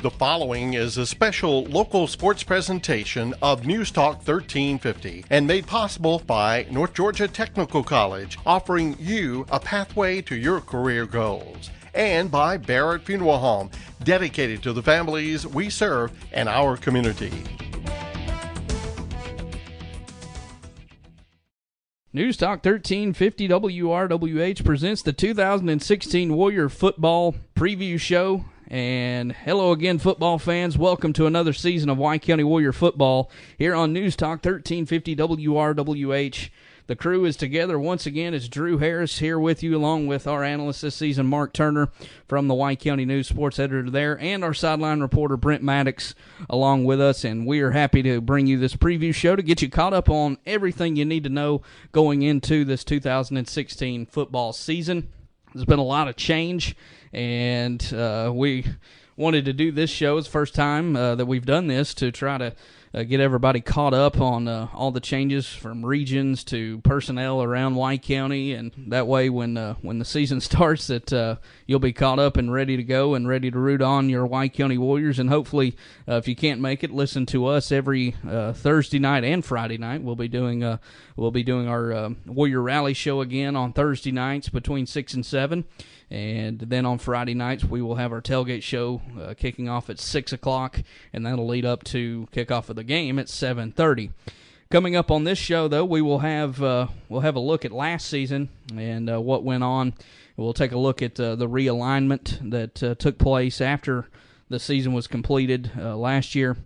The following is a special local sports presentation of News Talk 1350 and made possible by North Georgia Technical College, offering you a pathway to your career goals, and by Barrett Funeral Home, dedicated to the families we serve and our community. News Talk 1350 WRWH presents the 2016 Warrior Football Preview Show. And hello again, football fans. Welcome to another season of White County Warrior Football here on News Talk 1350 WRWH. The crew is together once again. It's Drew Harris here with you, along with our analyst this season, Mark Turner, from the White County News sports editor there, and our sideline reporter, Brent Maddox, along with us. And we are happy to bring you this preview show to get you caught up on everything you need to know going into this 2016 football season. There's been a lot of change, and we wanted to do this show. It's the first time that we've done this to try to get everybody caught up on all the changes from regions to personnel around White County, and that way when the season starts that you'll be caught up and ready to go and ready to root on your White County Warriors. And hopefully, if you can't make it, listen to us every Thursday night and Friday night. We'll be doing our Warrior Rally show again on Thursday nights between 6 and 7. And then on Friday nights, we will have our tailgate show kicking off at 6 o'clock, and that'll lead up to kickoff of the game at 7:30. Coming up on this show, though, we will have a look at last season and what went on. We'll take a look at the realignment that took place after the season was completed last year,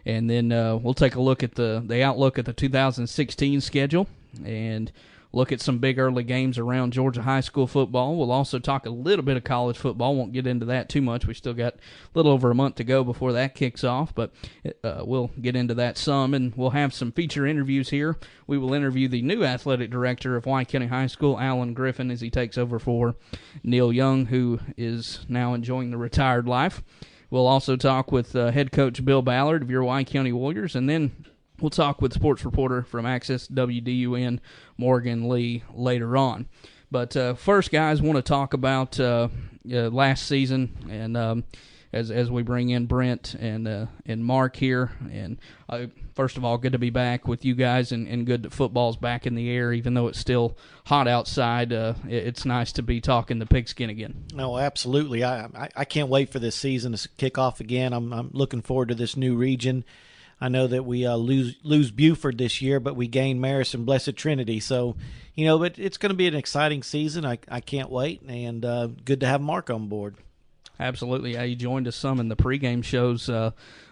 and then we'll take a look at the outlook at the 2016 schedule and look at some big early games around Georgia high school football. We'll also talk a little bit of college football. Won't get into that too much. We still got a little over a month to go before that kicks off, but we'll get into that some, and we'll have some feature interviews here. We will interview the new athletic director of White County High School, Alan Griffin, as he takes over for Neil Young, who is now enjoying the retired life. We'll also talk with head coach Bill Ballard of your White County Warriors, and then we'll talk with sports reporter from Access WDUN, Morgan Lee, later on. But first, guys, want to talk about last season, and as we bring in Brent and Mark here. And first of all, good to be back with you guys, and good that football's back in the air, even though it's still hot outside. It's nice to be talking the pigskin again. No, absolutely. I can't wait for this season to kick off again. I'm looking forward to this new region. I know that we lose Buford this year, but we gain Marist and Blessed Trinity. So, but it's going to be an exciting season. I can't wait, and good to have Mark on board. Absolutely. Yeah, he joined us some in the pregame shows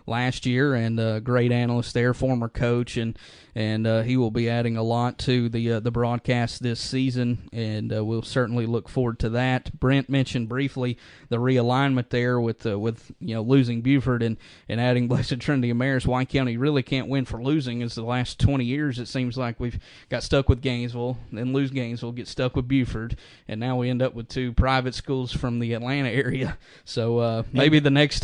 last year, and a great analyst there, former coach, and he will be adding a lot to the broadcast this season, and we'll certainly look forward to that. Brent mentioned briefly the realignment there with losing Buford and adding Blessed Trinity and Marist. White County really can't win for losing. As the last 20 years, it seems like we've got stuck with Gainesville, then lose Gainesville, get stuck with Buford, and now we end up with two private schools from the Atlanta area. So maybe the next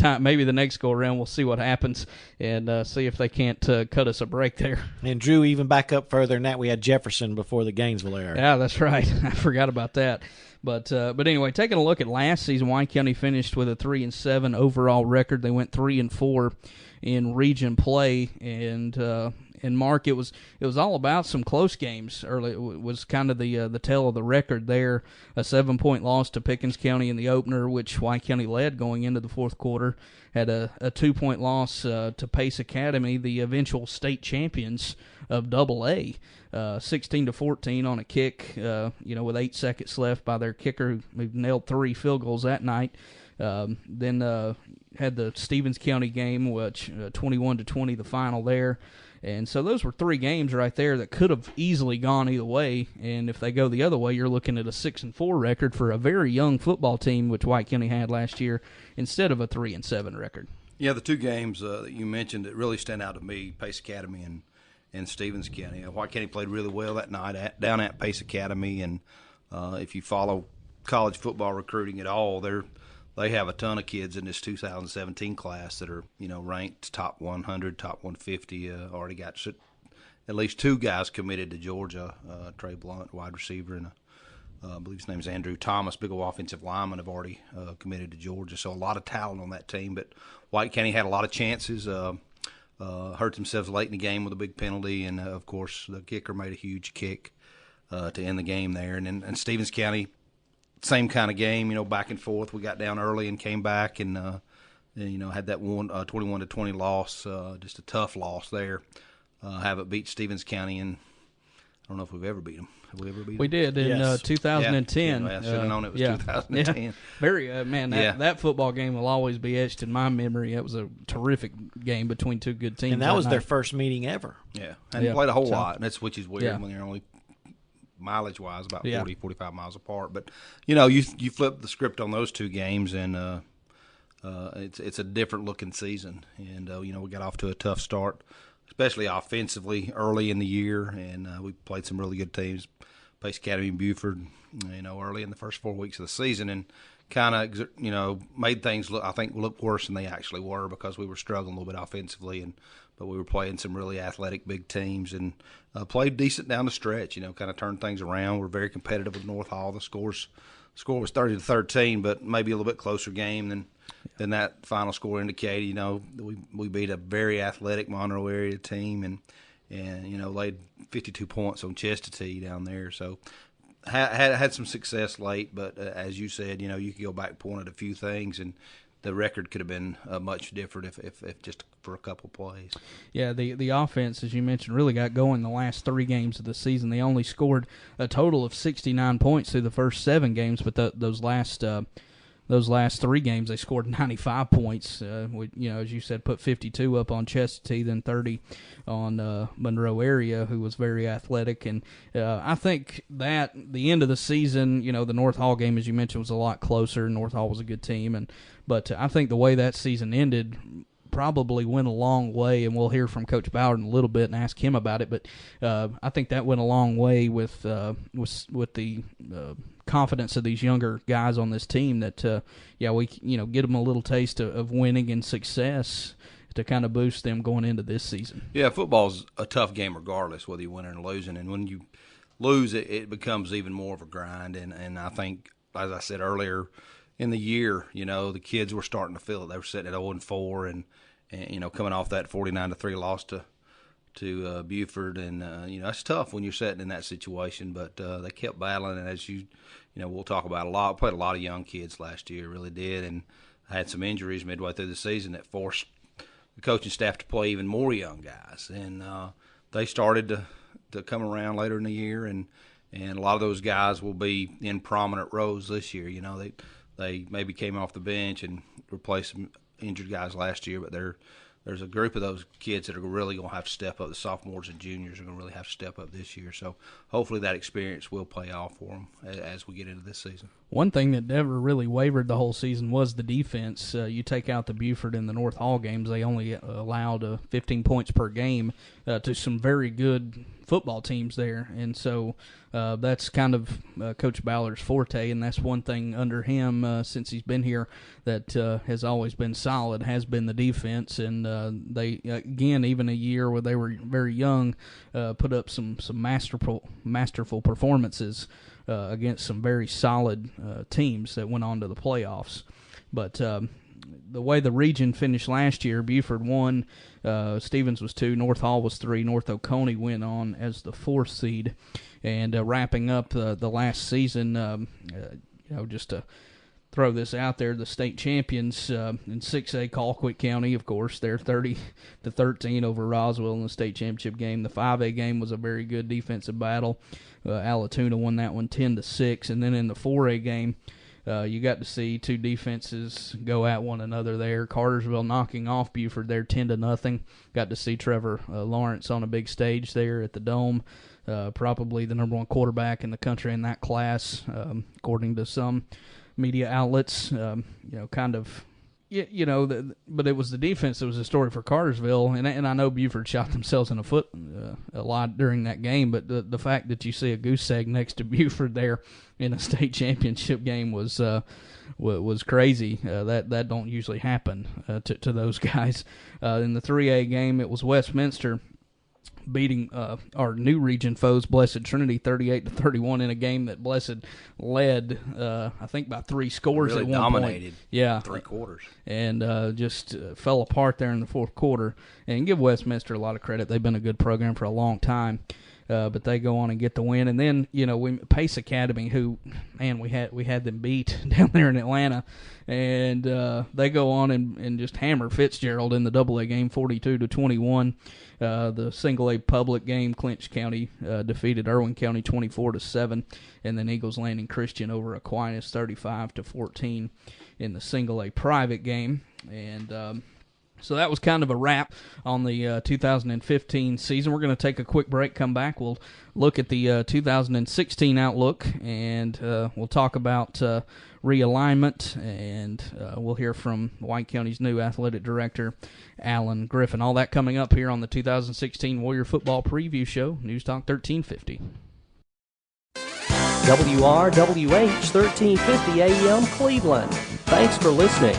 go around, we'll see what happens and see if they can't cut us a break there. And Drew, even back up further than that, we had Jefferson before the Gainesville era. Yeah, that's right. I forgot about that. But anyway, taking a look at last season, White County finished with a 3-7 overall record. They went 3-4 in region play, and Mark, it was all about some close games early. It was kind of the tale of the record there. A 7-point loss to Pickens County in the opener, which White County led going into the fourth quarter. Had a 2-point loss to Pace Academy, the eventual state champions of AA, 16-14 on a kick. With 8 seconds left by their kicker, who nailed 3 field goals that night. Then had the Stevens County game, which 21-20 the final there. And so those were 3 games right there that could have easily gone either way. And if they go the other way, you're looking at a 6-4 record for a very young football team, which White County had last year, instead of a 3-7 record. Yeah, the 2 games that you mentioned that really stand out to me, Pace Academy and Stevens County. White County played really well that night down at Pace Academy. And if you follow college football recruiting at all, they have a ton of kids in this 2017 class that are, ranked top 100, top 150. Already got at least 2 guys committed to Georgia, Trey Blunt, wide receiver, and I believe his name is Andrew Thomas, big old offensive lineman, have already committed to Georgia. So a lot of talent on that team. But White County had a lot of chances. Hurt themselves late in the game with a big penalty, and of course the kicker made a huge kick to end the game there. And Stevens County, same kind of game, back and forth. We got down early and came back and had that 21-20 loss, just a tough loss there. Haven't beat Stevens County, and I don't know if we've ever beat them. Have we ever beat them? We did in Yes. 2010. I should have known it was 2010. Yeah. Very that football game will always be etched in my memory. It was a terrific game between two good teams. And that was night. their first meeting ever. Yeah, and Yeah. played a whole So- lot, and that's which is weird Yeah. when they're only mileage-wise about Yeah. 45 miles apart. But you flip the script on those two games, and it's a different looking season. And we got off to a tough start, especially offensively early in the year, and we played some really good teams, Pace Academy and Buford, early in the first 4 weeks of the season, and kind of made things look worse than they actually were because we were struggling a little bit offensively, but we were playing some really athletic big teams and played decent down the stretch. Kind of turned things around. We're very competitive with North Hall. The score was 30-13, but maybe a little bit closer game than that final score indicated. We beat a very athletic Monroe area team and laid 52 points on Chestatee down there. So had some success late, but as you said, you could go back and point at a few things, and the record could have been much different if just for a couple plays. Yeah, the offense, as you mentioned, really got going the last 3 games of the season. They only scored a total of 69 points through the first 7 games, but those last 3 games they scored 95 points. As you said, put 52 up on Chestatee, then 30 on Monroe area, who was very athletic. And I think that the end of the season, the North Hall game, as you mentioned, was a lot closer. North Hall was a good team, but I think the way that season ended probably went a long way, and we'll hear from Coach Ballard in a little bit and ask him about it. But I think that went a long way with the confidence of these younger guys on this team. That we get them a little taste of winning and success to kind of boost them going into this season. Yeah, football's a tough game regardless whether you win or losing, and when you lose, it becomes even more of a grind. And I think, as I said earlier in the year, the kids were starting to feel it. They were sitting at 0-4, and coming off that 49-3 loss to Buford, and it's tough when you're sitting in that situation. But they kept battling, and as we'll talk about a lot. Played a lot of young kids last year, really did, and had some injuries midway through the season that forced the coaching staff to play even more young guys, and they started to come around later in the year, and a lot of those guys will be in prominent roles this year. They maybe came off the bench and replaced some injured guys last year, but there's a group of those kids that are really going to have to step up. The sophomores and juniors are going to really have to step up this year. So hopefully that experience will pay off for them as we get into this season. One thing that never really wavered the whole season was the defense. You take out the Buford and the North Hall games, they only allowed 15 points per game to some very good football teams there. And so that's kind of Coach Ballard's forte, and that's one thing under him since he's been here that has always been solid, has been the defense. And they, again, even a year where they were very young, put up some masterful performances against some very solid teams that went on to the playoffs. But the way the region finished last year, Buford won, Stevens was 2, North Hall was 3, North Oconee went on as the 4th seed. And wrapping up the last season, just to throw this out there, the state champions in 6A Colquitt County, of course, they're 30-13 over Roswell in the state championship game. The 5A game was a very good defensive battle. Allatoona won that one 10-6, and then in the 4A game, you got to see 2 defenses go at one another there. Cartersville knocking off Buford there 10-0. Got to see Trevor Lawrence on a big stage there at the Dome. Probably the number 1 quarterback in the country in that class, according to some media outlets. But it was the defense that was the story for Cartersville, and I know Buford shot themselves in the foot a lot during that game, but the fact that you see a goose egg next to Buford there in a state championship game was crazy. That don't usually happen to those guys. In the 3A game, it was Westminster beating our new region foes, Blessed Trinity, 38-31 in a game that Blessed led, I think, by 3 scores really at one dominated point. Yeah, 3 quarters. And just fell apart there in the fourth quarter. And give Westminster a lot of credit. They've been a good program for a long time. But they go on and get the win. And then, Pace Academy, who, man, we had them beat down there in Atlanta. And they go on and just hammer Fitzgerald in the AA game, 42-21. The single A public game, Clinch County defeated Irwin County 24-7. And then Eagles Landing Christian over Aquinas 35-14 in the single A private game. And so that was kind of a wrap on the 2015 season. We're going to take a quick break, come back. We'll look at the 2016 outlook, and we'll talk about realignment, and we'll hear from White County's new athletic director, Alan Griffin. All that coming up here on the 2016 Warrior Football Preview Show, News Talk 1350. WRWH 1350 AM Cleveland. Thanks for listening.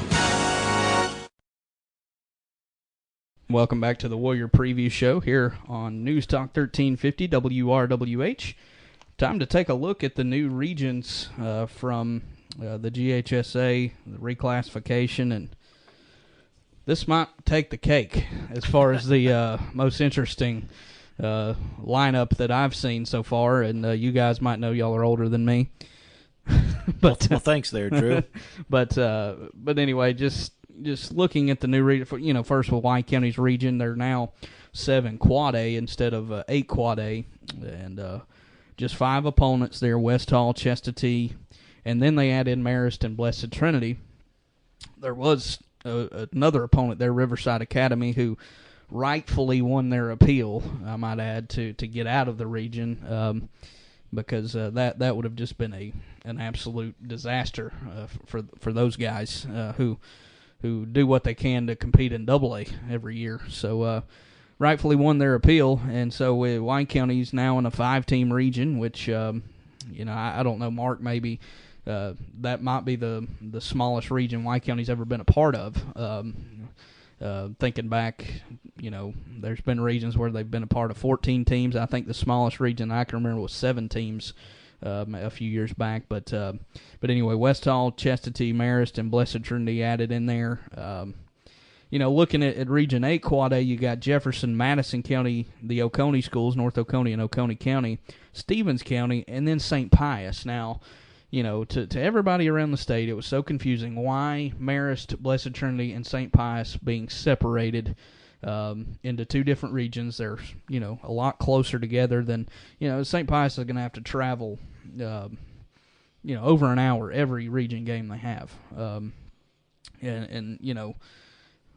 Welcome back to the Warrior Preview Show here on News Talk 1350 WRWH. Time to take a look at the new regions from the GHSA, the reclassification, and this might take the cake as far as the most interesting lineup that I've seen so far, and you guys might know, y'all are older than me. But well, thanks there, Drew. But anyway, just looking at the new region, first with White County's region, they're now 7 Quad A instead of 8 Quad A, and just 5 opponents there: West Hall, Chestatee, and then they add in Marist and Blessed Trinity. There was another opponent there, Riverside Academy, who rightfully won their appeal, I might add, to get out of the region, because that would have just been an absolute disaster for those guys who do what they can to compete in AA every year. So rightfully won their appeal, and so White County's now in a 5-team region, which I don't know, Mark, maybe that might be the smallest region White County's ever been a part of. Thinking back, there's been regions where they've been a part of 14 teams. I think the smallest region I can remember was 7 teams a few years back. But anyway, West Hall, Chestatee, Marist, and Blessed Trinity added in there. Looking at Region 8 Quad A, you got Jefferson, Madison County, the Oconee schools, North Oconee and Oconee County, Stevens County, and then St. Pius. Now, to everybody around the state, it was so confusing why Marist, Blessed Trinity, and St. Pius being separated into 2 different regions. They're, a lot closer together than, St. Pius is going to have to travel, over an hour every region game they have. And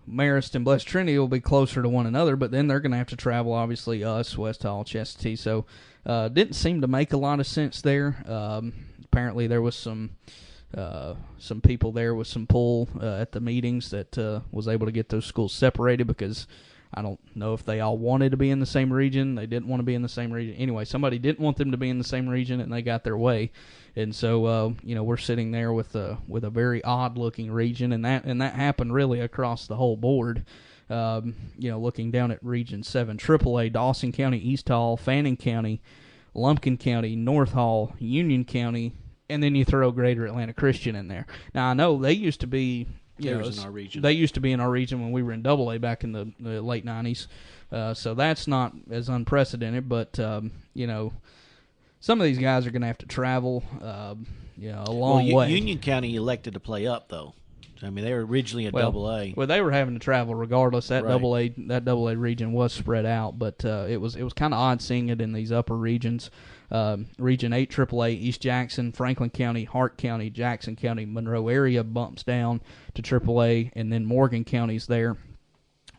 Marist and Blessed Trinity will be closer to one another, but then they're going to have to travel, obviously, us, West Hall, Chestatee. So didn't seem to make a lot of sense there. Apparently there was some people there with some pull at the meetings that was able to get those schools separated, because I don't know if they all wanted to be in the same region. They didn't want to be in the same region. Anyway, somebody didn't want them to be in the same region, and they got their way. And so, we're sitting there with a very odd-looking region, and that happened really across the whole board. Looking down at Region 7, AAA, Dawson County, East Hall, Fannin County, Lumpkin County, North Hall, Union County, and then you throw Greater Atlanta Christian in there. Now, I know they used to be, in our region. They used to be in our region when we were in AA back in the late 90s. So that's not as unprecedented, but, some of these guys are going to have to travel, a long way. Union County elected to play up, though. I mean, they were originally at AA. Well, they were having to travel regardless. That right. AA region was spread out, but it was kind of odd seeing it in these upper regions. Region 8 AAA, East Jackson, Franklin County, Hart County, Jackson County, Monroe area bumps down to AAA, and then Morgan County's there,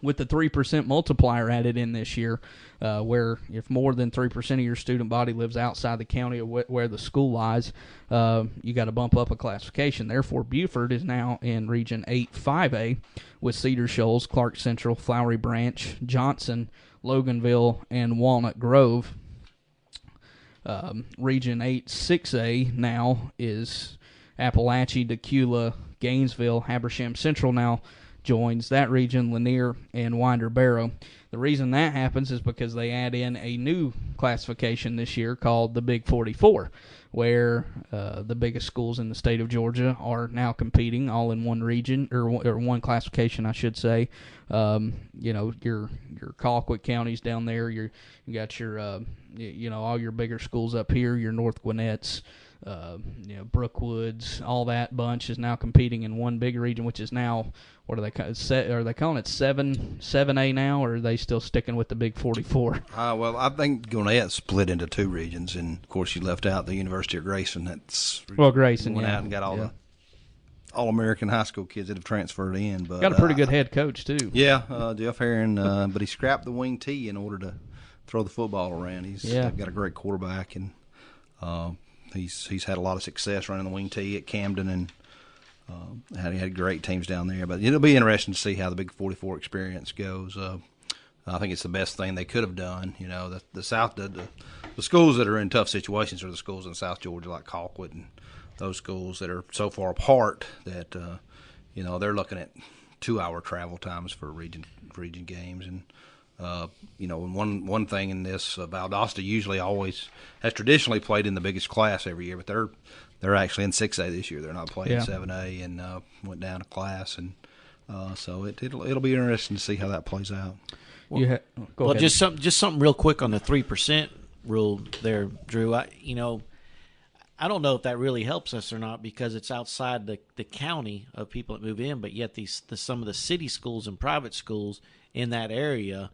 with the 3% multiplier added in this year, where if more than 3% of your student body lives outside the county of where the school lies, you got to bump up a classification. Therefore, Buford is now in Region 8 5A with Cedar Shoals, Clark Central, Flowery Branch, Johnson, Loganville, and Walnut Grove. Region 8 6A now is Appalachia, Decula, Gainesville, Habersham Central now joins that region, Lanier and Winder Barrow. The reason that happens is because they add in a new classification this year called the Big 44, where the biggest schools in the state of Georgia are now competing all in one region, or one classification, I should say. Your Colquitt counties down there, you got your all your bigger schools up here, your North Gwinnett's, Brookwoods, all that bunch is now competing in one big region, which is now, what are they are they calling it 7A now, or are they still sticking with the Big 44? Well, I think Gwinnett split into two regions, and of course you left out the University of Grayson. Grayson went out and got all the All-American high school kids that have transferred in. But got a pretty good head coach too. Yeah, Jeff Herron, but he scrapped the wing tee in order to throw the football around. They've got a great quarterback, and he's had a lot of success running the wing tee at Camden, and had great teams down there. But it'll be interesting to see how the Big 44 experience goes. I think it's the best thing they could have done. The South did the schools that are in tough situations are the schools in South Georgia like Colquitt and those schools that are so far apart that they're looking at 2-hour travel times for region games. And one thing in this, Valdosta usually always has traditionally played in the biggest class every year, but they're actually in 6A this year. They're not playing 7A, and went down a class, and so it'll be interesting to see how that plays out. Well, just something real quick on the 3% rule there, Drew. I don't know if that really helps us or not, because it's outside the county of people that move in, but yet some of the city schools and private schools in that area,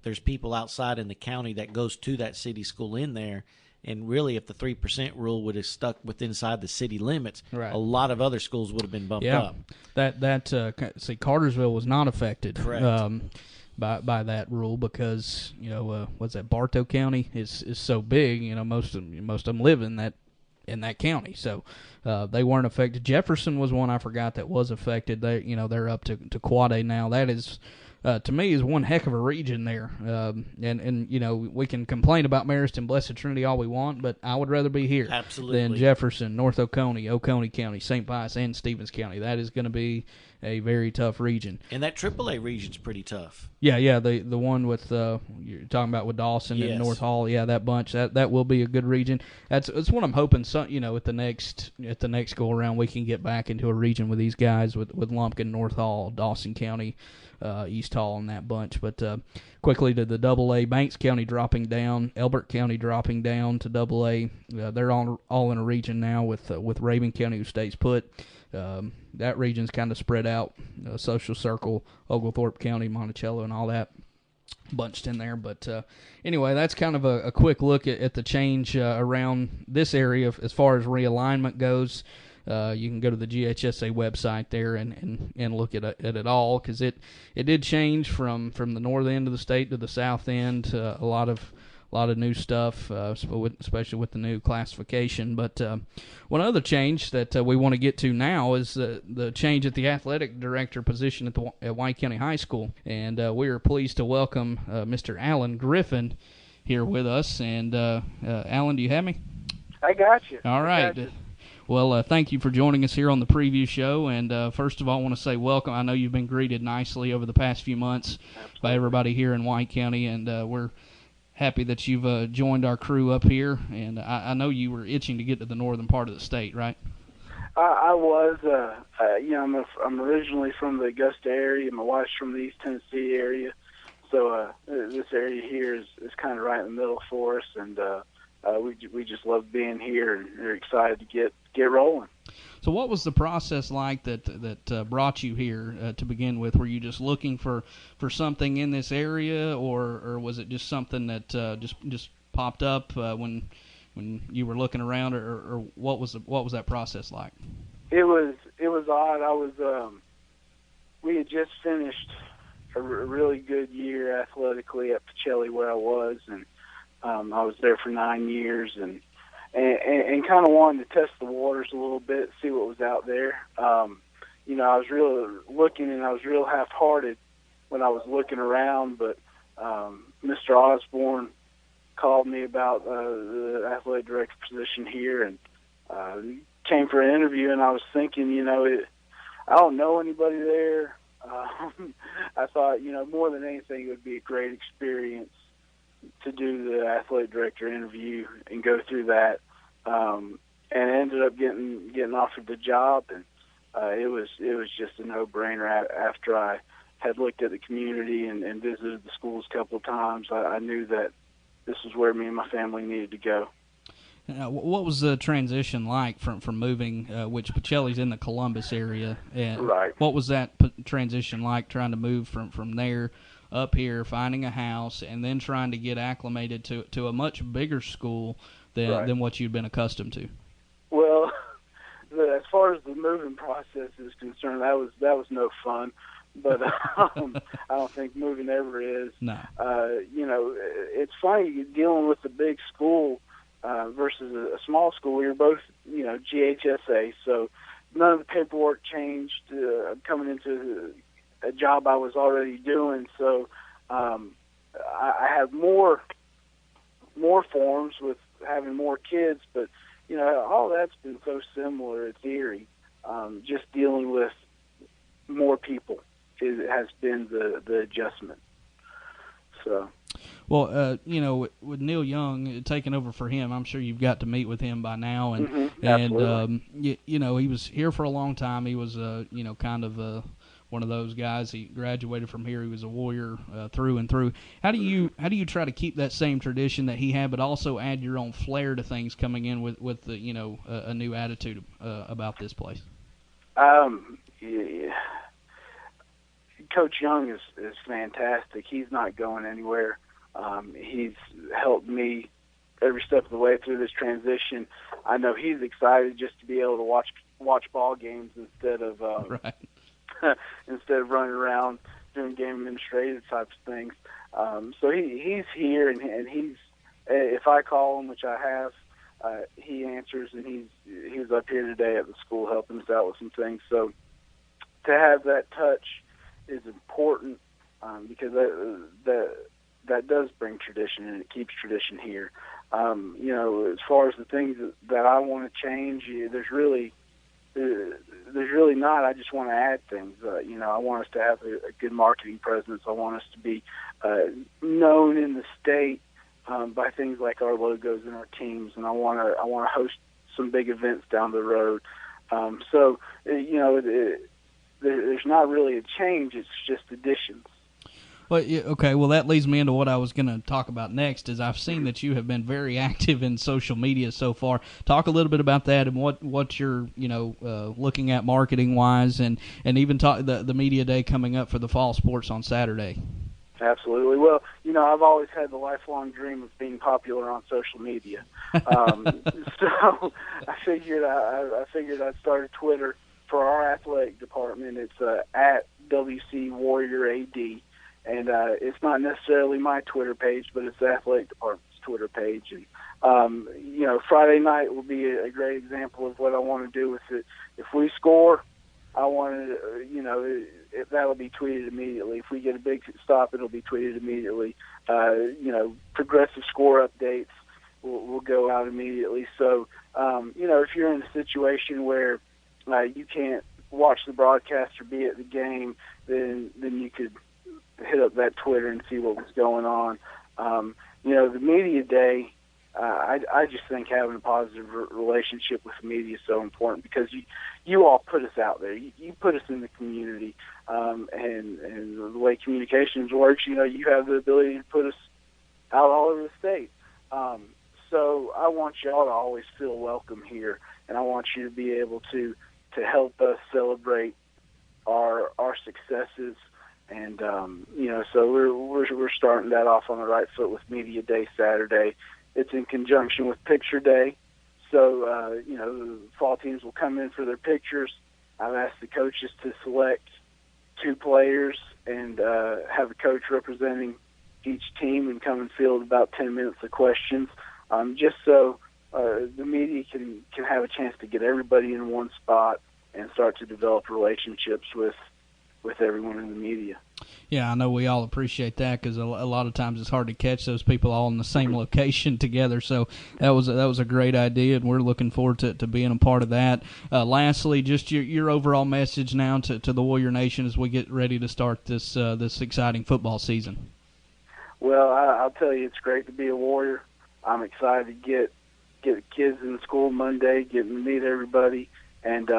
there's people outside in the county that goes to that city school in there. And really, if the 3% rule would have stuck inside the city limits, right, a lot of other schools would have been bumped up. Cartersville was not affected. Correct. By that rule, because what's that, Bartow County is so big. Most of them live in that county, so they weren't affected. Jefferson was one I forgot that was affected. They're up to Quad A now. That is, to me, is one heck of a region there. And we can complain about Marist and Blessed Trinity all we want, but I would rather be here than Jefferson, North Oconee County, St. Pius, and Stevens County. That is going to be a very tough region. And that AAA region's pretty tough. Yeah, the one with you're talking about with Dawson and North Hall. Yeah, that bunch that will be a good region. That's what I'm hoping. At the next go around, we can get back into a region with these guys with Lumpkin, North Hall, Dawson County, East Hall, and that bunch. But quickly to the AA, Banks County dropping down, Elbert County dropping down to AA. They're all in a region now with Raven County, who stays put. That region's kind of spread out, Social Circle, Oglethorpe County, Monticello, and all that bunched in there. But anyway, that's kind of a quick look at the change around this area as far as realignment goes. You can go to the GHSA website there and look at it all, because it did change from the north end of the state to the south end. A lot of new stuff, especially with the new classification. But one other change that we want to get to now is the change at the athletic director position at White County High School. And we are pleased to welcome Mr. Alan Griffin here with us. And Alan, do you have me? I got you. All right. Well, thank you for joining us here on the preview show. And first of all, I want to say welcome. I know you've been greeted nicely over the past few months by everybody here in White County, and we're happy that you've joined our crew up here. And I know you were itching to get to the northern part of the state, right? I was. I'm originally from the Augusta area. My wife's from the East Tennessee area. So this area here is kind of right in the middle for us, and we just love being here, and we're excited to get rolling. So what was the process like that brought you here to begin with? Were you just looking for something in this area, or was it just something that just popped up when you were looking around, or what was that process like? It was odd. We had just finished a really good year athletically at Pacelli where I was, and I was there for 9 years, and kind of wanted to test the waters a little bit, see what was out there. I was really looking, and I was real half-hearted when I was looking around, but Mr. Osborne called me about the athletic director position here, and came for an interview, and I was thinking, I don't know anybody there. I thought, more than anything, it would be a great experience to do the athletic director interview and go through that. And ended up getting offered the job, and it was just a no-brainer. After I had looked at the community and visited the schools a couple of times, I knew that this was where me and my family needed to go. What was the transition like from moving, which Pacelli's in the Columbus area? And right. What was that transition like, trying to move from there up here, finding a house, and then trying to get acclimated to a much bigger school than what you'd been accustomed to? Well, as far as the moving process is concerned, that was no fun. But I don't think moving ever is. No. It's funny dealing with a big school versus a small school. You're both, GHSA, so none of the paperwork changed coming into a job I was already doing. So I have more forms with having more kids, but all that's been so similar. It's eerie. Just dealing with more people has been the adjustment. So. Well, with Neil Young taking over for him, I'm sure you've got to meet with him by now, and he was here for a long time. He was kind of one of those guys. He graduated from here. He was a Warrior through and through. How do you try to keep that same tradition that he had, but also add your own flair to things coming in with the a new attitude about this place? Yeah. Coach Young is fantastic. He's not going anywhere. He's helped me every step of the way through this transition. I know he's excited just to be able to watch ball games instead of instead of running around doing game administrative types of things. So he's here, and he's, if I call him, which I have, he answers, and he was up here today at the school helping us out with some things. So to have that touch is important because that does bring tradition, and it keeps tradition here. As far as the things that I want to change, there's really not. I just want to add things. I want us to have a good marketing presence. I want us to be known in the state by things like our logos and our teams, and I want to host some big events down the road. There's not really a change. It's just additions. Well, okay. Well, that leads me into what I was going to talk about next. Is I've seen that you have been very active in social media so far. Talk a little bit about that and what you're looking at marketing wise, and even talk the media day coming up for the fall sports on Saturday. Absolutely. Well, I've always had the lifelong dream of being popular on social media. So I figured I'd start a Twitter for our athletic department. It's at WC Warrior AD. And it's not necessarily my Twitter page, but it's the athletic department's Twitter page. And, Friday night will be a great example of what I want to do with it. If we score, I want to, that'll be tweeted immediately. If we get a big stop, it'll be tweeted immediately. Progressive score updates will go out immediately. So, if you're in a situation where you can't watch the broadcast or be at the game, then you could hit up that Twitter and see what was going on. The media day, I just think having a positive relationship with the media is so important because you all put us out there. You put us in the community, and the way communications works, you have the ability to put us out all over the state. So I want y'all to always feel welcome here, and I want you to be able to help us celebrate our successes. And so we're starting that off on the right foot with Media Day Saturday. It's in conjunction with Picture Day, so the fall teams will come in for their pictures. I've asked the coaches to select 2 players and have a coach representing each team and come and field about 10 minutes of questions, just so the media can have a chance to get everybody in one spot and start to develop relationships with with everyone in the media. Yeah, I know we all appreciate that because a lot of times it's hard to catch those people all in the same location together. So that was a great idea, and we're looking forward to being a part of that. Lastly, just your overall message now to the Warrior Nation as we get ready to start this exciting football season. Well, I'll tell you, it's great to be a Warrior. I'm excited to get the kids in school Monday, getting to meet everybody, and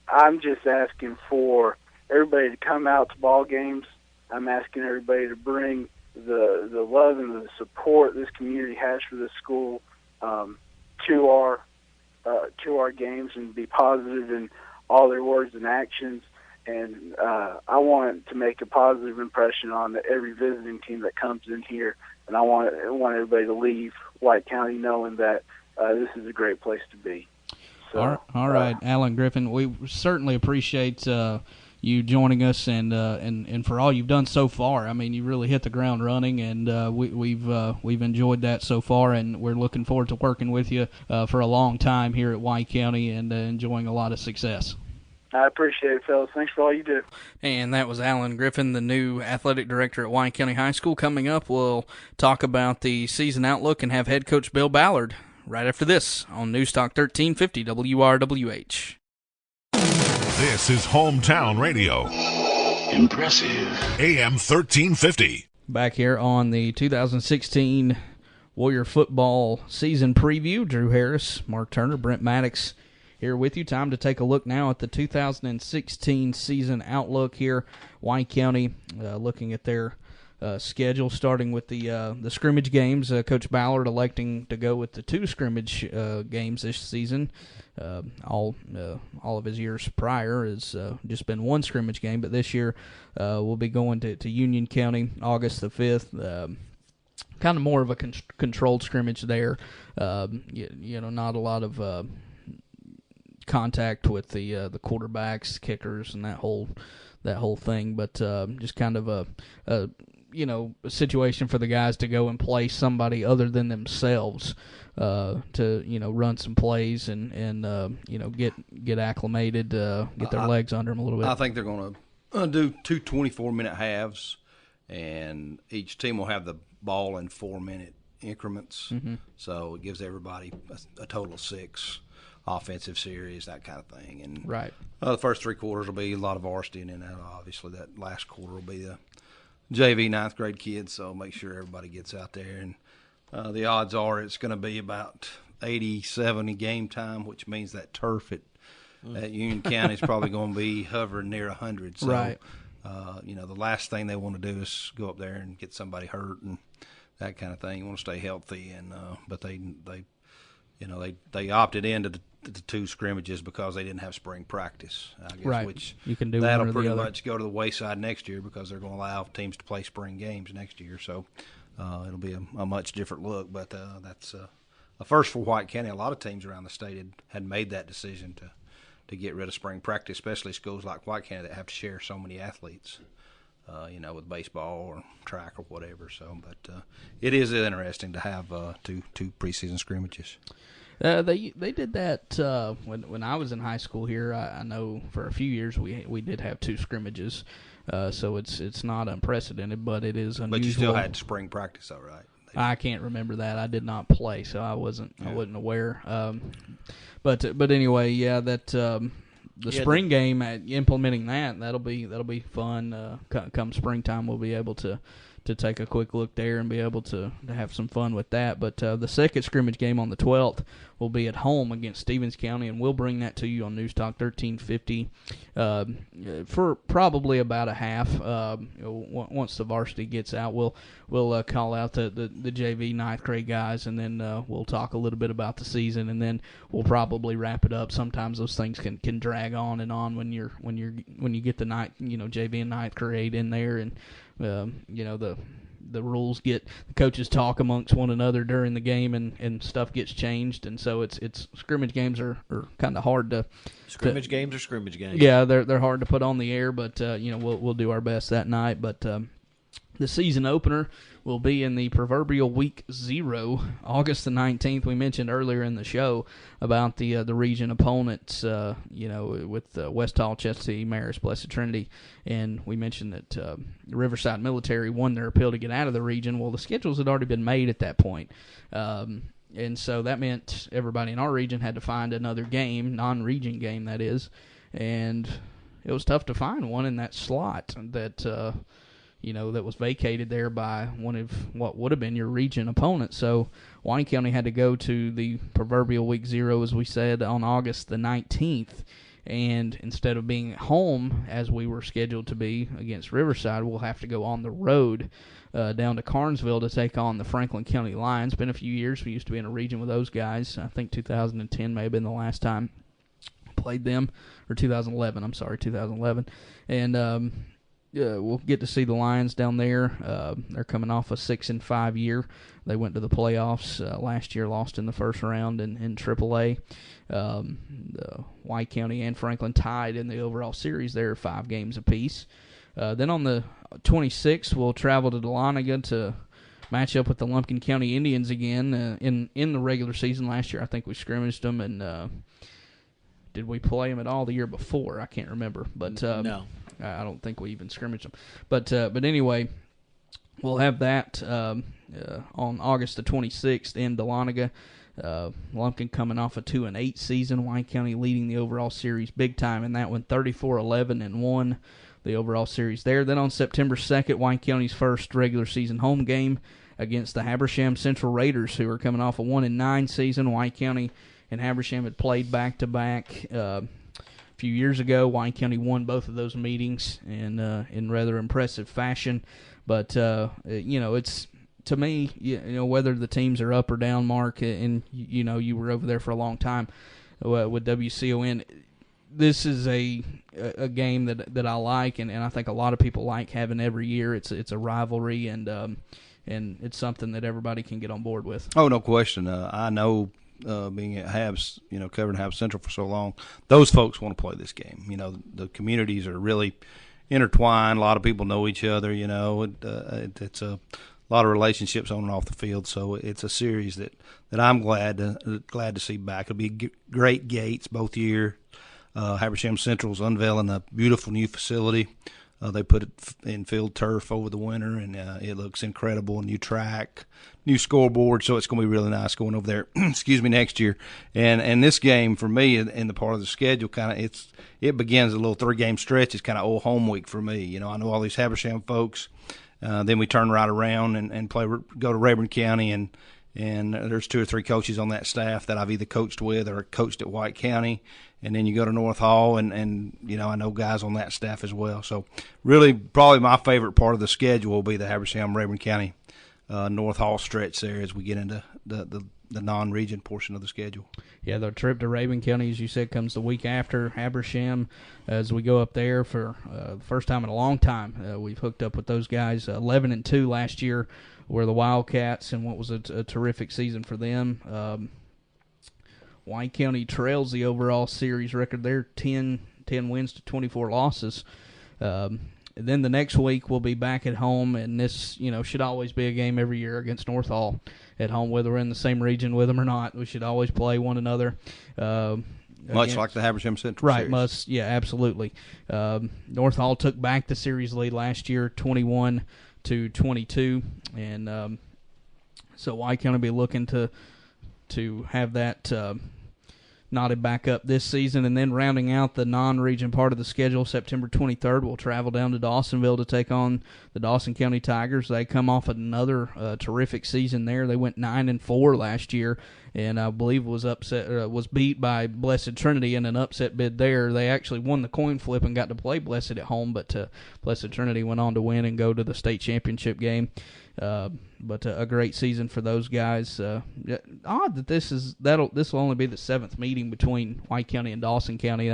I'm just asking for everybody to come out to ball games. I'm asking everybody to bring the love and the support this community has for this school to our games and be positive in all their words and actions. And I want to make a positive impression on every visiting team that comes in here. And I want everybody to leave White County knowing that this is a great place to be. So, all right, Alan Griffin, we certainly appreciate you joining us and for all you've done so far. I mean, you really hit the ground running, and we've enjoyed that so far, and we're looking forward to working with you for a long time here at White County and enjoying a lot of success. I appreciate it, fellas. Thanks for all you do. And that was Alan Griffin, the new athletic director at White County High School. Coming up, we'll talk about the season outlook and have head coach Bill Ballard right after this on Newstalk 1350 WRWH. This is Hometown Radio. Impressive. AM 1350. Back here on the 2016 Warrior football season preview. Drew Harris, Mark Turner, Brent Maddox here with you. Time to take a look now at the 2016 season outlook here. White County looking at their schedule, starting with the scrimmage games. Coach Ballard electing to go with the 2 scrimmage games this season. All of his years prior has just been 1 scrimmage game, but this year we'll be going to Union County August the 5th. Kind of more of a controlled scrimmage there. Not a lot of contact with the quarterbacks, kickers, and that whole thing, but just kind of a situation for the guys to go and play somebody other than themselves to run some plays and get acclimated, get their legs under them a little bit. I think they're going to do 2 24-minute halves, and each team will have the ball in 4-minute increments. Mm-hmm. So it gives everybody a total of 6 offensive series, that kind of thing. And right. The first 3 quarters will be a lot of varsity, and then obviously that last quarter will be the JV 9th grade kids, so make sure everybody gets out there. And the odds are it's going to be about 80-70 game time, which means that turf at Union County is probably going to be hovering near 100. So, right. The last thing they want to do is go up there and get somebody hurt and that kind of thing. You want to stay healthy, and but they opted into the 2 scrimmages because they didn't have spring practice, I guess, right. Which you can do that'll one or pretty the other. much go to the wayside next year because they're going to allow teams to play spring games next year. So it'll be a much different look. But that's a first for White County. A lot of teams around the state had made that decision to get rid of spring practice, especially schools like White County that have to share so many athletes, with baseball or track or whatever. So, but it is interesting to have two preseason scrimmages. They did that when I was in high school here. I know for a few years we did have 2 scrimmages, so it's not unprecedented, but it is unusual. But you still had spring practice, though, right? I can't remember that. I did not play, so I wasn't aware. But anyway, yeah, that the spring game, implementing that'll be fun. Come springtime, we'll be able to take a quick look there and be able to have some fun with that. But the second scrimmage game on the 12th will be at home against Stevens County, and we'll bring that to you on Newstalk 1350 for probably about a half. Once the varsity gets out, we'll call out the JV 9th grade guys, and then we'll talk a little bit about the season, and then we'll probably wrap it up. Sometimes those things can drag on and on when you get the JV and 9th grade in there, and the rules the coaches talk amongst one another during the game, and stuff gets changed, and so it's scrimmage games are kind of hard to games are scrimmage games. Yeah, they're hard to put on the air, but we'll do our best that night. But The season opener will be in the proverbial week 0, August the 19th. We mentioned earlier in the show about the region opponents, with West Hall, Chestatee, Marist, Blessed Trinity, and we mentioned that Riverside Military won their appeal to get out of the region. Well, the schedules had already been made at that point, and so that meant everybody in our region had to find another game, non-region game that is, and it was tough to find one in that slot that that was vacated there by one of what would have been your region opponent. So Wine County had to go to the proverbial week 0, as we said, on August the 19th. And instead of being at home, as we were scheduled to be against Riverside, we'll have to go on the road down to Carnesville to take on the Franklin County Lions. Been a few years. We used to be in a region with those guys. I think 2010 may have been the last time I played them, or 2011. I'm sorry, 2011. And we'll get to see the Lions down there. They're coming off a 6-5 year. They went to the playoffs last year, lost in the first round in AAA. White County and Franklin tied in the overall series there, 5 games apiece. Then on the 26th, we'll travel to Dahlonega to match up with the Lumpkin County Indians again. In the regular season last year, I think we scrimmaged them, and did we play them at all the year before? I can't remember, but no. I don't think we even scrimmaged them. But anyway, we'll have that on August the 26th in Dahlonega. Lumpkin coming off a 2-8 season. White County leading the overall series big time in that one, 34-11 and won the overall series there. Then on September 2nd, White County's first regular season home game against the Habersham Central Raiders, who are coming off a 1-9 season. White County and Habersham had played back-to-back few years ago. Wine County won both of those meetings in rather impressive fashion. But it's, to me, whether the teams are up or down, Mark, and you were over there for a long time with WCON. This is a game that I like, and I think a lot of people like having every year. It's a rivalry, and it's something that everybody can get on board with. Oh, no question. I know. Being at Habs, covering Habs Central for so long, those folks want to play this game. The communities are really intertwined. A lot of people know each other. It's a lot of relationships on and off the field. So it's a series that I'm glad to see back. It'll be great gates both year. Habersham Central's unveiling a beautiful new facility. They put it in field turf over the winter, and it looks incredible. New track, new scoreboard, so it's going to be really nice going over there. Next year. And this game for me, in the part of the schedule, it begins a little 3-game stretch. It's kind of old home week for me. I know all these Habersham folks. Then we turn right around and go to Rayburn County, and there's 2 or 3 coaches on that staff that I've either coached with or coached at White County. And then you go to North Hall, and I know guys on that staff as well. So really probably my favorite part of the schedule will be the Habersham-Rayburn County North Hall stretch there as we get into the non-region portion of the schedule. Yeah, the trip to Rayburn County, as you said, comes the week after Habersham as we go up there for the first time in a long time. We've hooked up with those guys 11-2 last year were the Wildcats, and what was a terrific season for them. White County trails the overall series record. They're 10 wins to 24 losses. Then the next week we'll be back at home, and this should always be a game every year against North Hall at home, whether we're in the same region with them or not. We should always play one another. Much like the Habersham Central right, series. Yeah, absolutely. North Hall took back the series lead last year, 21-22, and so White County will be looking to have that knotted back up this season. And then rounding out the non-region part of the schedule, September 23rd, we'll travel down to Dawsonville to take on the Dawson County Tigers. They come off another terrific season there. They went 9-4 last year, and I believe was beat by Blessed Trinity in an upset bid there. They actually won the coin flip and got to play Blessed at home, but Blessed Trinity went on to win and go to the state championship game. But a great season for those guys. Odd that this will only be the 7th meeting between White County and Dawson County.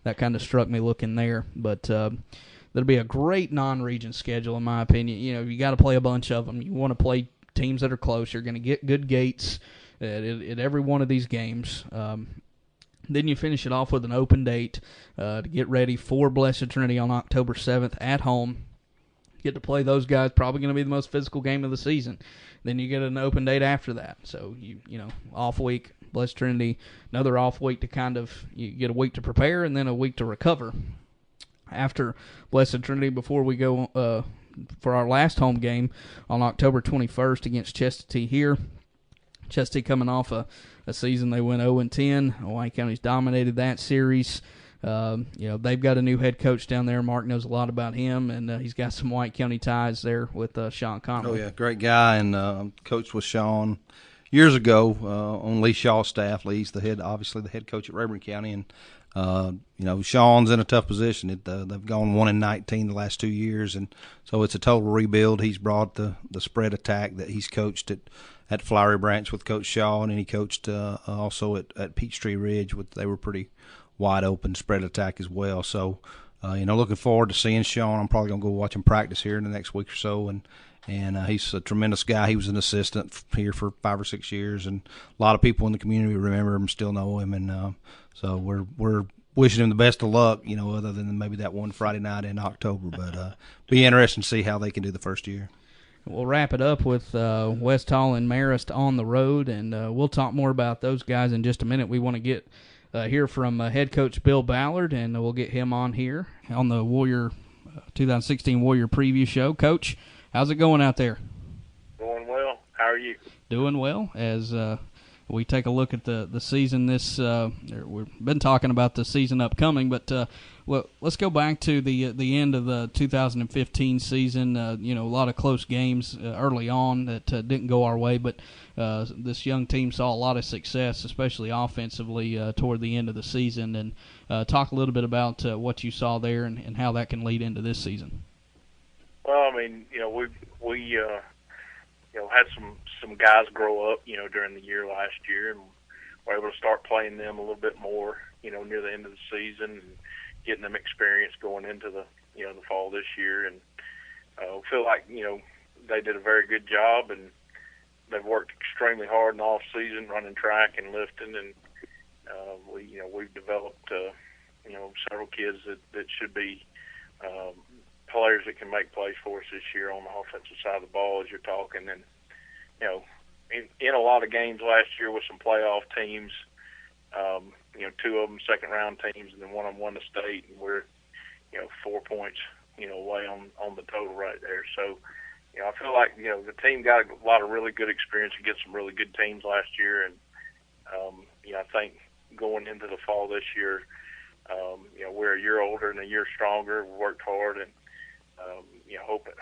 That kind of struck me looking there. But that'll be a great non-region schedule in my opinion. You got to play a bunch of them. You want to play teams that are close. You're going to get good gates at every one of these games. Then you finish it off with an open date to get ready for Blessed Trinity on October 7th at home. Get to play those guys. Probably going to be the most physical game of the season. Then you get an open date after that. So, off week, Blessed Trinity, another off week to kind of, you get a week to prepare and then a week to recover. After Blessed Trinity, before we go for our last home game on October 21st against Chestatee here. Chestatee coming off a season they went 0-10. Hawaii County's dominated that series. They've got a new head coach down there. Mark knows a lot about him, and he's got some White County ties there with Sean Conley. Oh, yeah, great guy, and coached with Sean years ago on Lee Shaw's staff. Lee's obviously the head coach at Rayburn County, and Sean's in a tough position. They've gone 1-19 the last 2 years, and so it's a total rebuild. He's brought the spread attack that he's coached at Flowery Branch with Coach Shaw, and then he coached also at Peachtree Ridge. They were pretty wide open spread attack as well. So, looking forward to seeing Sean. I'm probably going to go watch him practice here in the next week or so, and he's a tremendous guy. He was an assistant here for 5 or 6 years, and a lot of people in the community remember him, still know him, and so we're wishing him the best of luck, other than maybe that one Friday night in October. But be interesting to see how they can do the first year. We'll wrap it up with West Hall and Marist on the road, and we'll talk more about those guys in just a minute. We want to get hear from head coach Bill Ballard, and we'll get him on here on the Warrior 2016 Warrior Preview Show. Coach, how's it going out there? Going well. How are you? Doing well. As we take a look at the season, we've been talking about the season upcoming, but let's go back to the end of the 2015 season. A lot of close games early on that didn't go our way, but this young team saw a lot of success, especially offensively, toward the end of the season. And talk a little bit about what you saw there and how that can lead into this season. Well, we had some guys grow up, during the year last year, and were able to start playing them a little bit more, near the end of the season and getting them experience going into the fall this year. And feel like, they did a very good job, and they've worked extremely hard in the off season, running track and lifting, and we've developed several kids that should be players that can make plays for us this year on the offensive side of the ball, as you're talking. And in a lot of games last year with some playoff teams, 2 of them second round teams, and then one of them won the state, and we're 4 points away on the total right there. So I feel like the team got a lot of really good experience against some really good teams last year, and I think going into the fall this year, we're a year older and a year stronger. We worked hard, and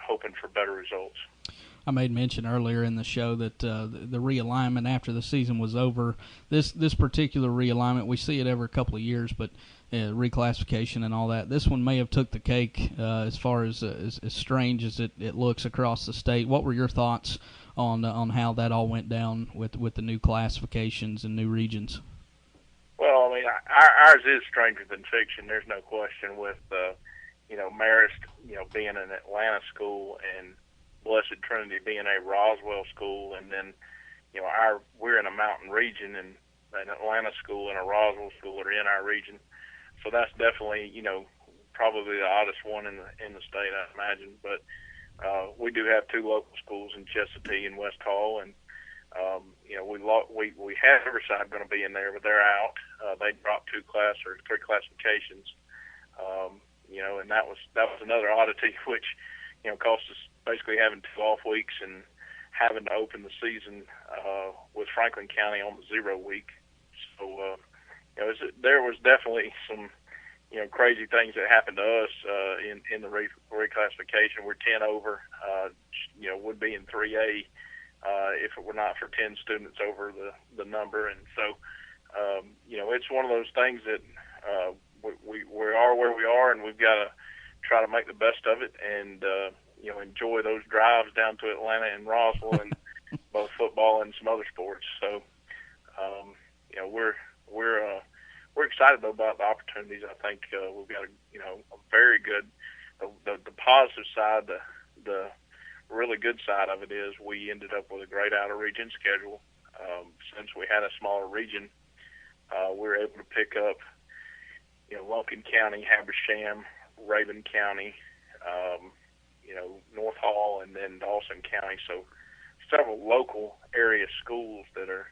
hoping for better results. I made mention earlier in the show that the realignment after the season was over. This particular realignment, we see it every couple of years, but reclassification and all that. This one may have took the cake as far as strange as it looks across the state. What were your thoughts on how that all went down with the new classifications and new regions? Well, ours is stranger than fiction. There's no question with Marist, being an Atlanta school, and Blessed Trinity being a Roswell school, and then we're in a mountain region, and an Atlanta school and a Roswell school are in our region. So that's definitely probably the oddest one in the state, I imagine. But we do have 2 local schools in Chestatee and West Hall, and we had Riverside going to be in there, but they're out. They dropped 3 classifications. And that was another oddity, which cost us basically having 2 off weeks and having to open the season with Franklin County on the 0 week. So there was definitely some crazy things that happened to us in the reclassification. We're 10 over, would be in 3A if it were not for 10 students over the number. And so it's one of those things that we are where we are, and we've got to try to make the best of it, and enjoy those drives down to Atlanta and Roswell, and both football and some other sports. So we're excited though about the opportunities. I think we've got a very good. The positive side, the really good side of it is we ended up with a great out of region schedule. Since we had a smaller region, we were able to pick up Lumpkin County, Habersham, Raven County, North Hall and then Dawson County. So several local area schools that are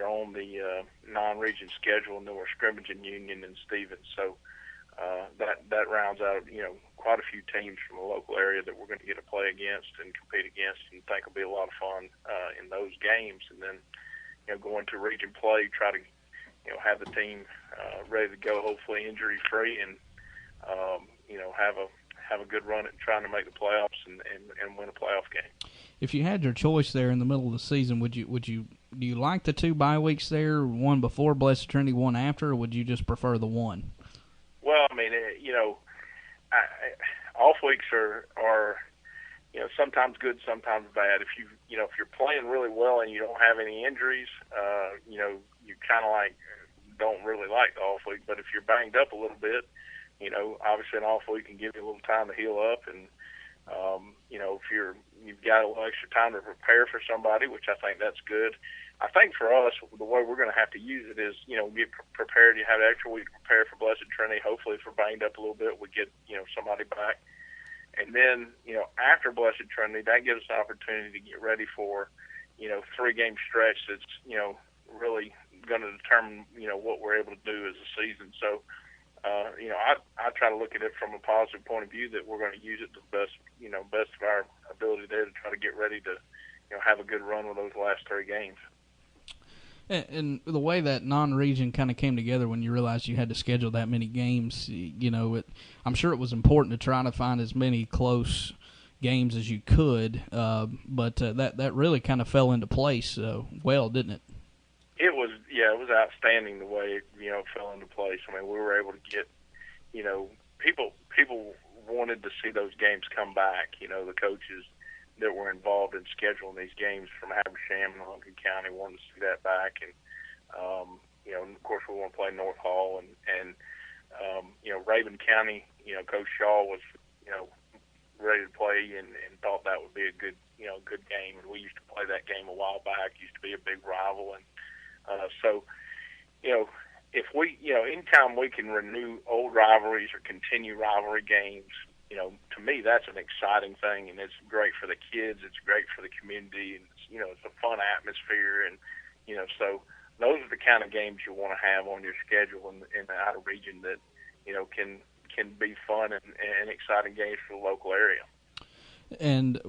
on the non-region schedule, and then we're scrimmaging Union and Stevens. So that rounds out, quite a few teams from the local area that we're going to get to play against and compete against, and think will be a lot of fun in those games. And then, going to region play, try to, have the team ready to go, hopefully injury-free, and, have a good run at trying to make the playoffs and win a playoff game. If you had your choice there in the middle of the season, do you like the 2 bye weeks there, one before Blessed Trinity, one after, or would you just prefer the one? Well, I mean, off weeks are sometimes good, sometimes bad. If you're playing really well and you don't have any injuries, you kind of don't really like the off week. But if you're banged up a little bit, obviously an off week can give you a little time to heal up, and if you've got a little extra time to prepare for somebody, which I think that's good. I think for us, the way we're going to have to use it is, get prepared. You have an extra week to prepare for Blessed Trinity. Hopefully, if we're banged up a little bit, we get, somebody back. And then, after Blessed Trinity, that gives us an opportunity to get ready for, 3-game stretch that's, really going to determine, what we're able to do as a season. So, I try to look at it from a positive point of view that we're going to use it to the best of our ability there to try to get ready to, have a good run with those last 3 games. And the way that non-region kind of came together when you realized you had to schedule that many games, I'm sure it was important to try to find as many close games as you could, but that really kind of fell into place well, didn't it? It was outstanding the way it fell into place. I mean, we were able to get, people wanted to see those games come back. The coaches that were involved in scheduling these games from Habersham and Lincoln County wanted to see that back, and of course we want to play North Hall and Raven County. Coach Shaw was ready to play and thought that would be a good game, and we used to play that game a while back. Used to be a big rival, and so if we anytime we can renew old rivalries or continue rivalry games, to me that's an exciting thing, and it's great for the kids, it's great for the community, and it's a fun atmosphere, and so those are the kind of games you want to have on your schedule in the outer region that can be fun and exciting games for the local area. And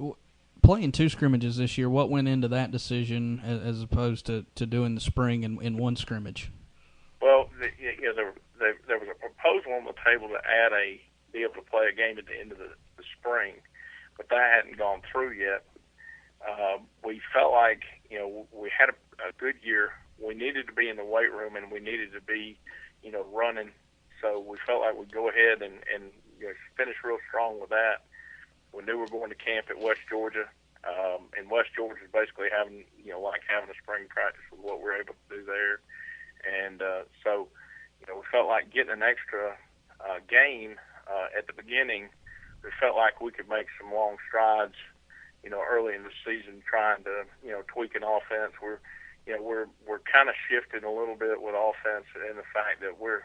playing 2 scrimmages this year, what went into that decision as opposed to doing the spring in 1 scrimmage? Well, there was a proposal on the table to be able to play a game at the end of the spring, but that hadn't gone through yet. We felt like we had a good year. We needed to be in the weight room, and we needed to be running. So we felt like we'd go ahead and finish real strong with that. We knew we were going to camp at West Georgia, and West Georgia is basically having having a spring practice with what we're able to do there. And so we felt like getting an extra game at the beginning. We felt like we could make some long strides, early in the season, trying to tweak an offense. We're kind of shifting a little bit with offense, and the fact that we're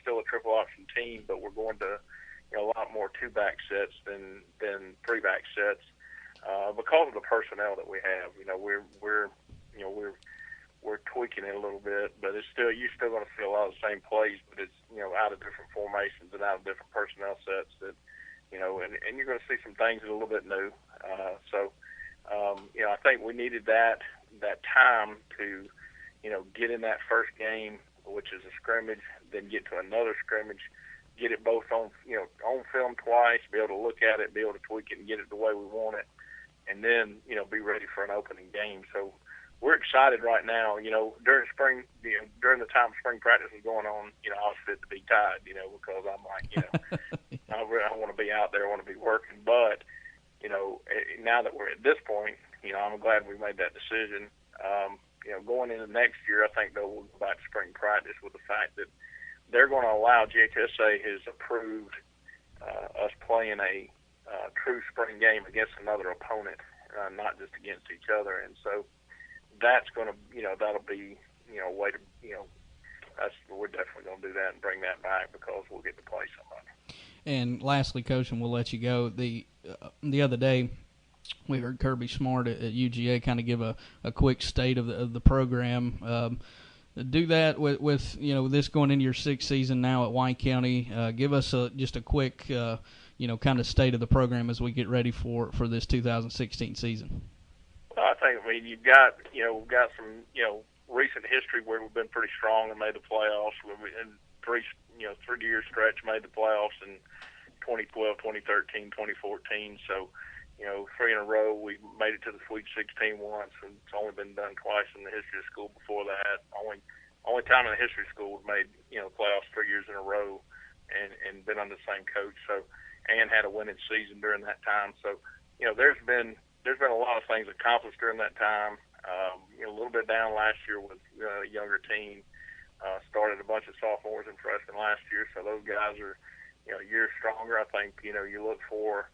still a triple option team, but we're going to a lot more 2-back sets than 3-back sets because of the personnel that we have. We're tweaking it a little bit, but you're still going to see a lot of the same plays, but it's out of different formations and out of different personnel sets that and you're going to see some things that are a little bit new. I think we needed that time to get in that first game, which is a scrimmage, then get to another scrimmage, get it both on film twice, be able to look at it, be able to tweak it and get it the way we want it, and then be ready for an opening game. So we're excited right now. During spring, during the time spring practice was going on, I was fit to be tied, because I'm like, I want to be out there, I want to be working. But now that we're at this point, I'm glad we made that decision. Going into next year, I think though we'll go back to spring practice with the fact that they're going to allow GHSA has approved us playing a true spring game against another opponent, not just against each other. And so that's going to, that'll be, a way to, we're definitely going to do that and bring that back because we'll get to play somebody. And lastly, Coach, and we'll let you go. The other day, we heard Kirby Smart at UGA kind of give a quick state of the program. Do that with this going into your sixth season now at White County. Give us just a quick kind of state of the program as we get ready for this 2016 season. Well, I mean we've got some recent history where we've been pretty strong and made the playoffs. In 3-year stretch made the playoffs in 2012, 2013, 2014. So, 3 in a row. We made it to the Sweet 16 once, and it's only been done twice in the history of school before that. Only time in the history of school we've made, playoffs 3 years in a row and been under the same coach. So, and had a winning season during that time. So, there's been a lot of things accomplished during that time. A little bit down last year with a younger team. Started a bunch of sophomores and freshmen last year, so those guys are, a year stronger. I think, you look for,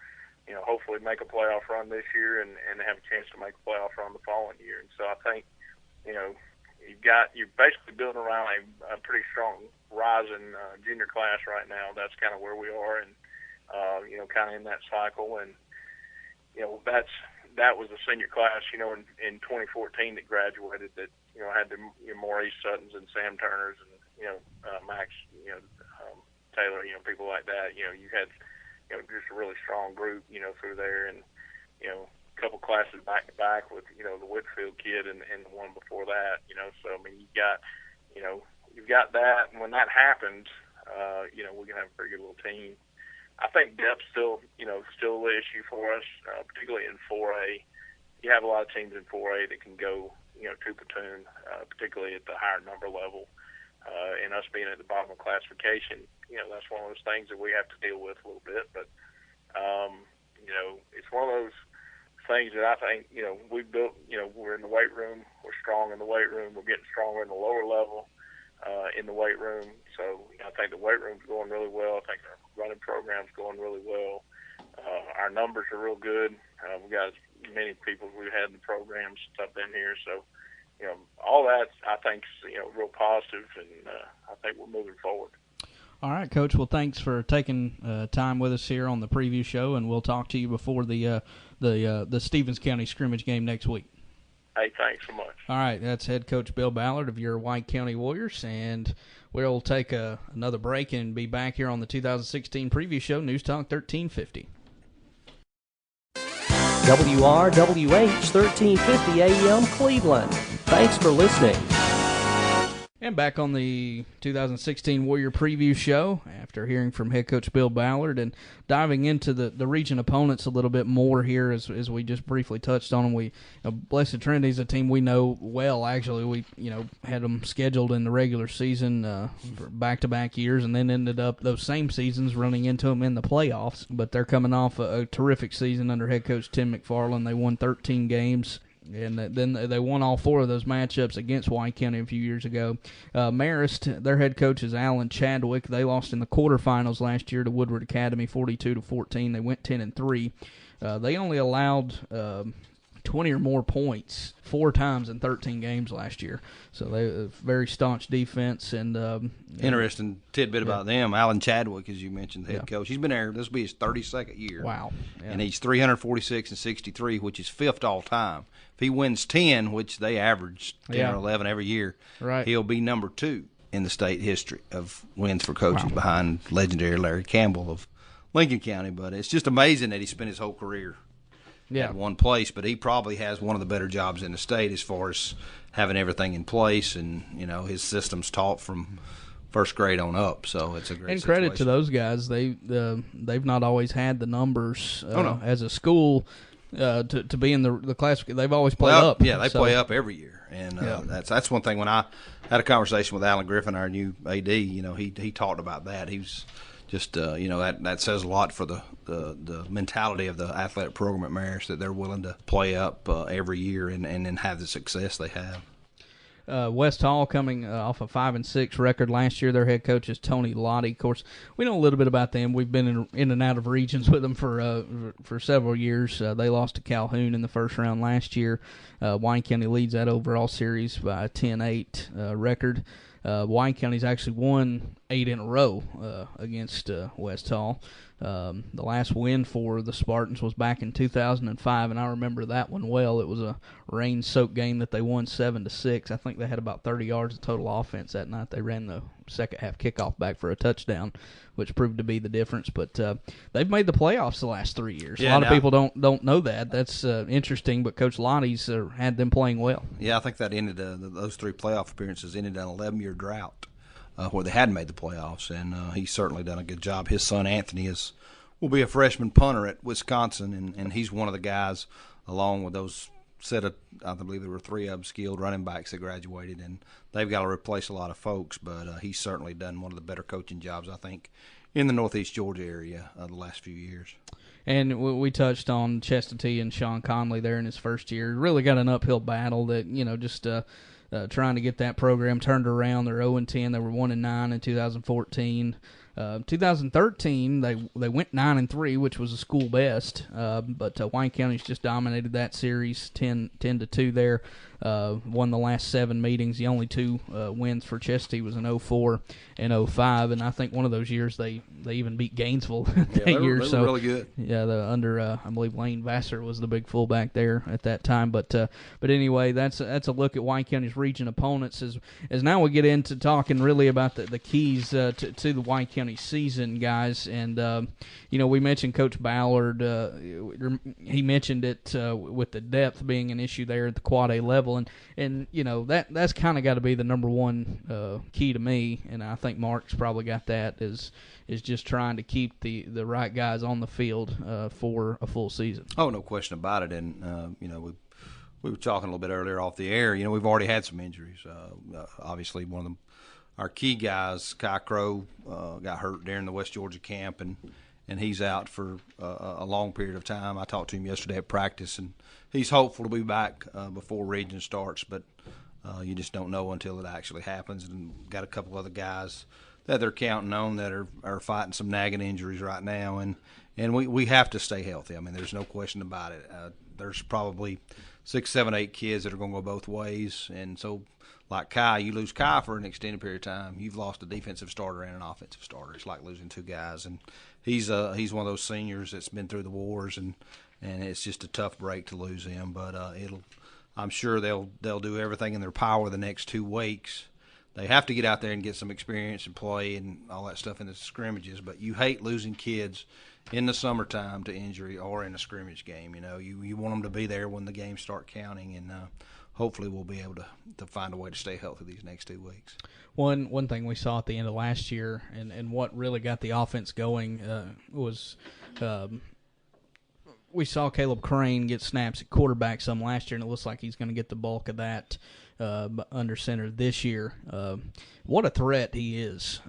hopefully make a playoff run this year and have a chance to make a playoff run the following year. And so I think, you're basically building around a pretty strong rising junior class right now. That's kind of where we are, and kind of in that cycle. And that was the senior class, in 2014 that graduated that had the Maurice Suttons and Sam Turners and Max Taylor, people like that. You had just a really strong group, through there, and a couple classes back to back with the Whitfield kid and the one before that. So I mean you've got that, and when that happens, we can have a pretty good little team. I think depth's still an issue for us, particularly in 4A. You have a lot of teams in 4A that can go, two platoon, particularly at the higher number level. And us being at the bottom of classification, that's one of those things that we have to deal with a little bit. But, it's one of those things that I think, we've built, we're in the weight room, we're strong in the weight room, we're getting stronger in the lower level. In the weight room. So I think the weight room's going really well. I think our running program's going really well. Our numbers are real good. We've got as many people as we've had in the program since I've been here. So, all that I think is, real positive, and I think we're moving forward. All right, Coach. Well, thanks for taking time with us here on the preview show, and we'll talk to you before the Stevens County scrimmage game next week. Hey, thanks so much. All right, that's head coach Bill Ballard of your White County Warriors, and we'll take another break and be back here on the 2016 preview show, News Talk 1350. WRWH 1350 AM Cleveland. Thanks for listening. And back on the 2016 Warrior Preview Show after hearing from head coach Bill Ballard and diving into the region opponents a little bit more here as we just briefly touched on them. Blessed Trinity is a team we know well, actually. We had them scheduled in the regular season for back-to-back years and then ended up those same seasons running into them in the playoffs. But they're coming off a terrific season under head coach Tim McFarland. They won 13 games. And then they won all 4 of those matchups against White County a few years ago. Marist, their head coach is Alan Chadwick. They lost in the quarterfinals last year to Woodward Academy, 42-14. They went 10-3. They only allowed 20 or more points 4 times in 13 games last year. So they have a very staunch defense. And interesting tidbit about them. Alan Chadwick, as you mentioned, the head coach. He's been there. This will be his 32nd year. Wow. Yeah. And he's 346-63, which is 5th all time. If he wins 10, which they average 10 or 11 every year, he'll be number 2 in the state history of wins for coaches behind legendary Larry Campbell of Lincoln County. But it's just amazing that he spent his whole career at one place. But he probably has one of the better jobs in the state as far as having everything in place, and his system's taught from first grade on up. So it's a great and credit situation. to those guys. They've not always had the numbers as a school. To be in the class, they've always played up. Yeah, they play up every year, and that's one thing. When I had a conversation with Alan Griffin, our new AD, he talked about that. He was just that says a lot for the mentality of the athletic program at Marist, that they're willing to play up every year and have the success they have. West Hall coming off a 5-6 record last year. Their head coach is Tony Lottie. Of course, we know a little bit about them. We've been in and out of regions with them for several years. They lost to Calhoun in the first round last year. White County leads that overall series by a 10-8 record. Wine County's actually won 8 in a row against West Hall. The last win for the Spartans was back in 2005, and I remember that one well. It was a rain-soaked game that they won 7-6. I think they had about 30 yards of total offense that night. They ran the second half kickoff back for a touchdown, which proved to be the difference. But they've made the playoffs the last 3 years. Yeah, a lot of people don't know that. That's interesting, but Coach Lottie's had them playing well. Yeah, I think that ended those 3 playoff appearances ended an 11-year drought where they hadn't made the playoffs, and he's certainly done a good job. His son Anthony will be a freshman punter at Wisconsin, and he's one of the guys, along with those set of, I believe there were 3 of them skilled running backs that graduated, and they've got to replace a lot of folks, but he's certainly done one of the better coaching jobs, I think, in the Northeast Georgia area the last few years. And we touched on Chestatee and Sean Conley there in his first year. Really got an uphill battle that, just trying to get that program turned around. They're 0-10. They were 1-9 in 2014. 2013, they went 9-3, which was a school best. But Wine County's just dominated that series, 10-2 there. Won the last 7 meetings. The only 2 wins for Chestatee was in 2004 and 2005, and I think one of those years they even beat Gainesville that year. They were really good. Yeah, I believe Lane Vassar was the big fullback there at that time. But anyway, that's a look at Wine County's region opponents. As now we get into talking really about the keys to the Wine County season, guys. And we mentioned Coach Ballard. He mentioned it with the depth being an issue there at the Quad A level. And that's kind of got to be the number one key to me, and I think Mark's probably got that, is just trying to keep the right guys on the field for a full season. Oh, no question about it. And we were talking a little bit earlier off the air. We've already had some injuries. Obviously, one of them, our key guys, Kai Crow, got hurt during the West Georgia camp, and he's out for a long period of time. I talked to him yesterday at practice, and he's hopeful to be back before region starts, but you just don't know until it actually happens. And got a couple other guys that they're counting on that are fighting some nagging injuries right now, and we have to stay healthy. I mean, there's no question about it. There's probably 6, 7, 8 kids that are going to go both ways, and so like Kai, you lose Kai for an extended period of time, you've lost a defensive starter and an offensive starter. It's like losing 2 guys, and he's one of those seniors that's been through the wars, and it's just a tough break to lose him. But I'm sure they'll do everything in their power the next 2 weeks. They have to get out there and get some experience and play and all that stuff in the scrimmages. But you hate losing kids in the summertime to injury or in a scrimmage game. You want them to be there when the games start counting, and hopefully we'll be able to find a way to stay healthy these next 2 weeks. One thing we saw at the end of last year, and what really got the offense going was we saw Caleb Crane get snaps at quarterback some last year, and it looks like he's going to get the bulk of that under center this year. What a threat he is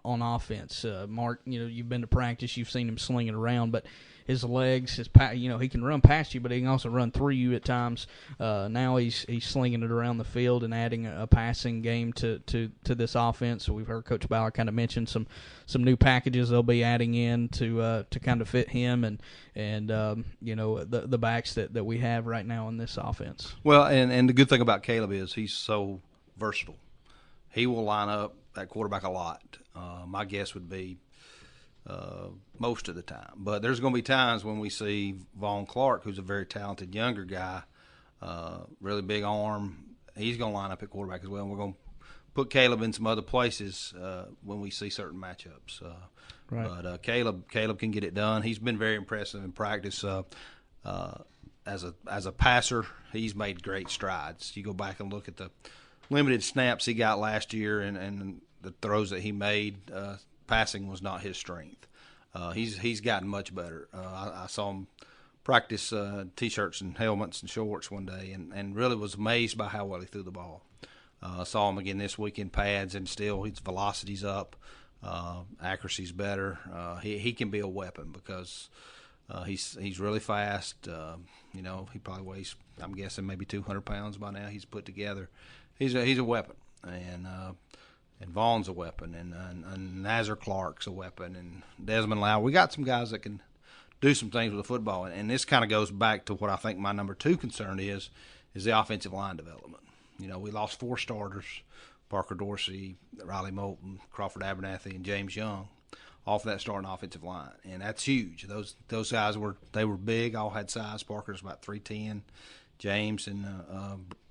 on offense. Mark, you've been to practice, you've seen him slinging around, but his legs, he can run past you, but he can also run through you at times. Now he's slinging it around the field and adding a passing game to this offense. So we've heard Coach Bauer kind of mention some new packages they'll be adding in to kind of fit him and the backs that we have right now in this offense. Well, and the good thing about Caleb is he's so versatile. He will line up that quarterback a lot. My guess would be most of the time. But there's going to be times when we see Vaughn Clark, who's a very talented younger guy, really big arm. He's going to line up at quarterback as well. And we're going to put Caleb in some other places when we see certain matchups. Right. But Caleb can get it done. He's been very impressive in practice. As a passer, he's made great strides. You go back and look at the limited snaps he got last year and the throws that he made, passing was not his strength. He's gotten much better. I saw him practice T-shirts and helmets and shorts one day and really was amazed by how well he threw the ball. I saw him again this week in pads, and still his velocity's up, accuracy's better. He can be a weapon because he's really fast. He probably weighs, I'm guessing, maybe 200 pounds by now. He's put together. He's a weapon, and Vaughn's a weapon, and Nazar Clark's a weapon, and Desmond Lau. We got some guys that can do some things with the football, and this kind of goes back to what I think my number 2 concern is the offensive line development. We lost 4 starters. Parker Dorsey, Riley Moulton, Crawford Abernathy, and James Young off that starting offensive line, and that's huge. Those guys were big, all had size. Parker's about 310. James and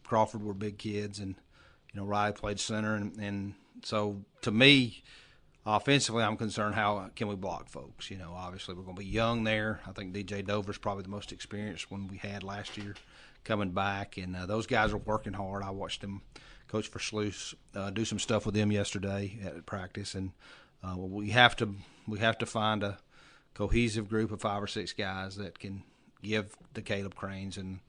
Crawford were big kids, and Riley played center, and so to me, offensively, I'm concerned how can we block folks. Obviously we're going to be young there. I think DJ Dover's probably the most experienced one we had last year coming back, and those guys are working hard. I watched them, Coach Versluis, do some stuff with them yesterday at practice, and we have to find a cohesive group of 5 or 6 guys that can give the Caleb Cranes and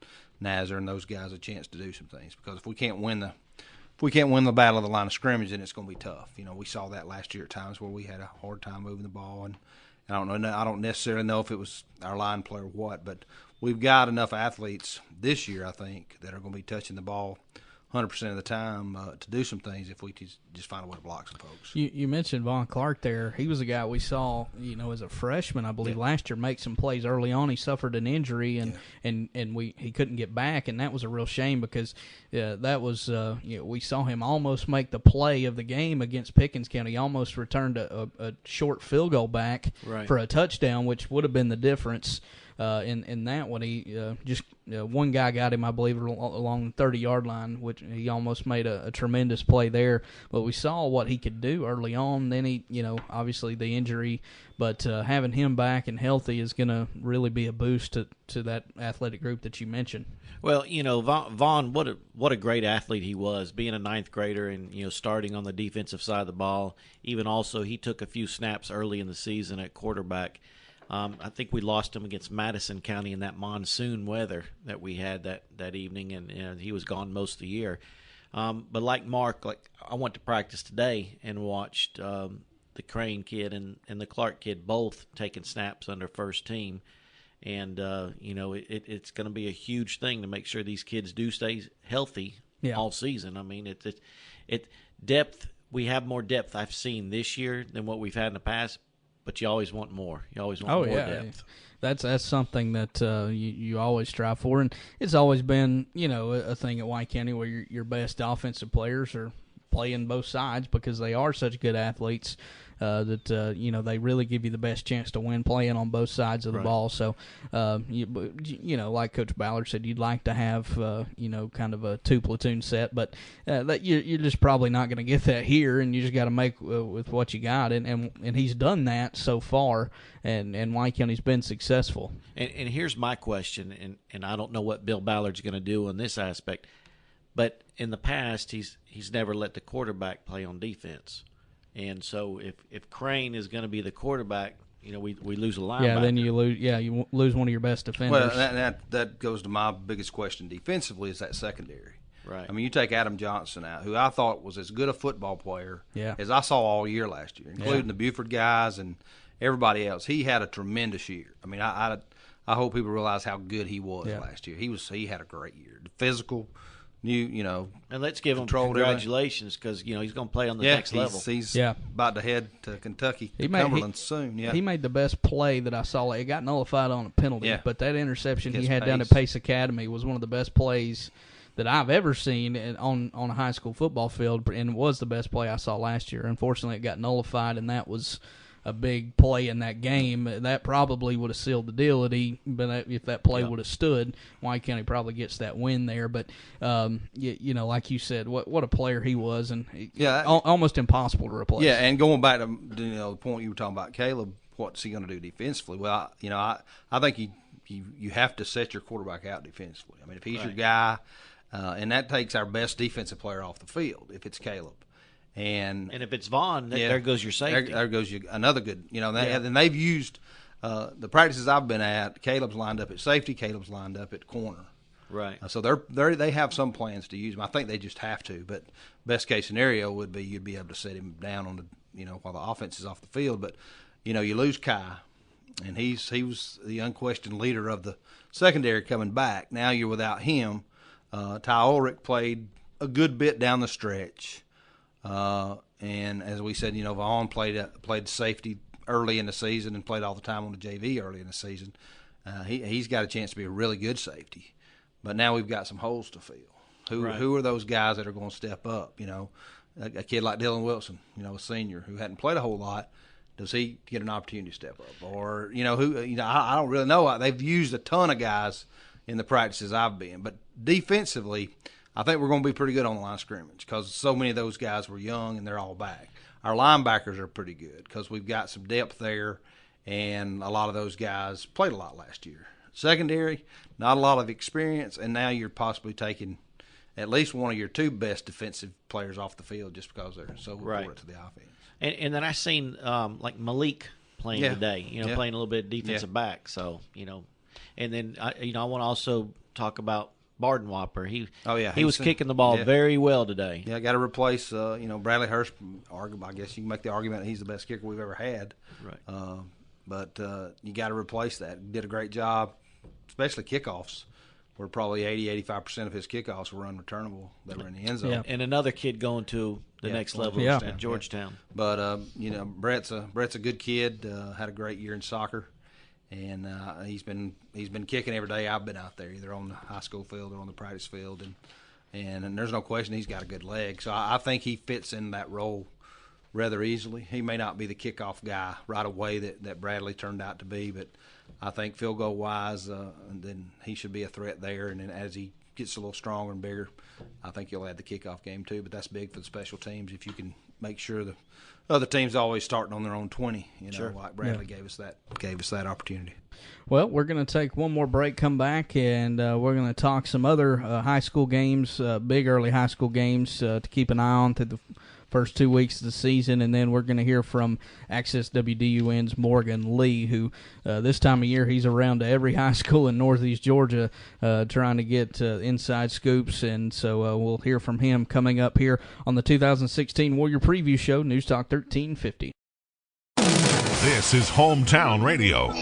Nazar and those guys a chance to do some things. Because if we can't win the battle of the line of scrimmage, then it's going to be tough. We saw that last year at times where we had a hard time moving the ball, and I don't necessarily know if it was our line play or what, but we've got enough athletes this year, I think, that are going to be touching the ball 100% of the time to do some things if we just find a way to block some folks. You mentioned Von Clark there. He was a guy we saw, as a freshman, I believe, last year make some plays early on. He suffered an injury, and he couldn't get back, and that was a real shame because that was we saw him almost make the play of the game against Pickens County. He almost returned a short field goal back for a touchdown, which would have been the difference. In that one, he one guy got him, I believe, along the 30-yard line, which he almost made a tremendous play there. But we saw what he could do early on. Then he, obviously the injury, but having him back and healthy is going to really be a boost to that athletic group that you mentioned. Well, Vaughn, what a great athlete he was, being a 9th grader and starting on the defensive side of the ball. Even also, he took a few snaps early in the season at quarterback. I think we lost him against Madison County in that monsoon weather that we had that evening, and he was gone most of the year. But like Mark, I went to practice today and watched the Crane kid and the Clark kid both taking snaps under first team. And, it's going to be a huge thing to make sure these kids do stay healthy all season. I mean, depth. We have more depth I've seen this year than what we've had in the past. But you always want more. You always want more depth. That's something that you always strive for, and it's always been a thing at White County where your best offensive players are playing both sides because they are such good athletes that they really give you the best chance to win playing on both sides of the ball. So like Coach Ballard said, you'd like to have kind of a 2-platoon set, but that you're just probably not going to get that here, and you just got to make with what you got, and he's done that so far, and White County's been successful. And here's my question, and I don't know what Bill Ballard's going to do on this aspect, but in the past he's never let the quarterback play on defense. And so if Crane is going to be the quarterback, we lose a linebacker. Yeah, then you lose one of your best defenders. Well, that goes to my biggest question defensively is that secondary. Right. I mean, you take Adam Johnson out, who I thought was as good a football player as I saw all year last year, including the Buford guys and everybody else. He had a tremendous year. I mean, I hope people realize how good he was last year. He had a great year. Physical. And let's give him congratulations because he's going to play on the next level. He's about to head to Kentucky, Cumberland soon. Yeah, he made the best play that I saw. It got nullified on a penalty, but that interception he had down at Pace Academy was one of the best plays that I've ever seen on a high school football field, and it was the best play I saw last year. Unfortunately, it got nullified, and that was a big play in that game. That probably would have sealed the deal. If that play would have stood, White County probably gets that win there. But like you said, what a player he was, and almost impossible to replace. Yeah, and going back to the point you were talking about, Caleb, what's he going to do defensively? Well, I think you have to set your quarterback out defensively. I mean, if he's your guy, and that takes our best defensive player off the field if it's Caleb. And if it's Vaughn, there goes your safety. There goes another good. And they've used the practices I've been at. Caleb's lined up at safety. Caleb's lined up at corner. Right. So they have some plans to use him. I think they just have to. But best case scenario would be you'd be able to set him down on the while the offense is off the field. But you lose Kai, and he was the unquestioned leader of the secondary coming back. Now you're without him. Ty Ulrich played a good bit down the stretch. And as we said, Vaughn played safety early in the season and played all the time on the JV early in the season. He's got a chance to be a really good safety. But now we've got some holes to fill. Who are those guys that are going to step up? a kid like Dylan Wilson, a senior who hadn't played a whole lot, does he get an opportunity to step up? Or, I don't really know. They've used a ton of guys in the practices I've been. But defensively, I think we're going to be pretty good on the line of scrimmage because so many of those guys were young and they're all back. Our linebackers are pretty good because we've got some depth there, and a lot of those guys played a lot last year. Secondary, not a lot of experience, and now you're possibly taking at least one of your two best defensive players off the field just because they're so important to the offense. And then I seen like Malik playing today, playing a little bit defensive back. So, and then I want to also talk about Barden Whopper. He was kicking the ball very well today. Yeah, got to replace Bradley Hurst. I guess you can make the argument that he's the best kicker we've ever had. Right. But you got to replace that. He did a great job, especially kickoffs, where probably 80-85% of his kickoffs were unreturnable. They were in the end zone. Yeah. And another kid going to the next level at Georgetown. But Brett's a good kid. Had a great year in soccer, and he's been kicking every day I've been out there, either on the high school field or on the practice field, and there's no question he's got a good leg. So I think he fits in that role rather easily. He may not be the kickoff guy right away that Bradley turned out to be, but I think field goal wise, then he should be a threat there. And then as he gets a little stronger and bigger, I think he'll add the kickoff game too. But that's big for the special teams if you can make sure the other teams always starting on their own 20. Like Bradley gave us that opportunity. Well, we're going to take one more break, come back, and we're going to talk some other high school games, big early high school games to keep an eye on through the first 2 weeks of the season, and then we're going to hear from Access WDUN's Morgan Lee, who this time of year he's around to every high school in Northeast Georgia trying to get inside scoops, and so we'll hear from him coming up here on the 2016 Warrior Preview Show, News Talk 1350. This is Hometown Radio.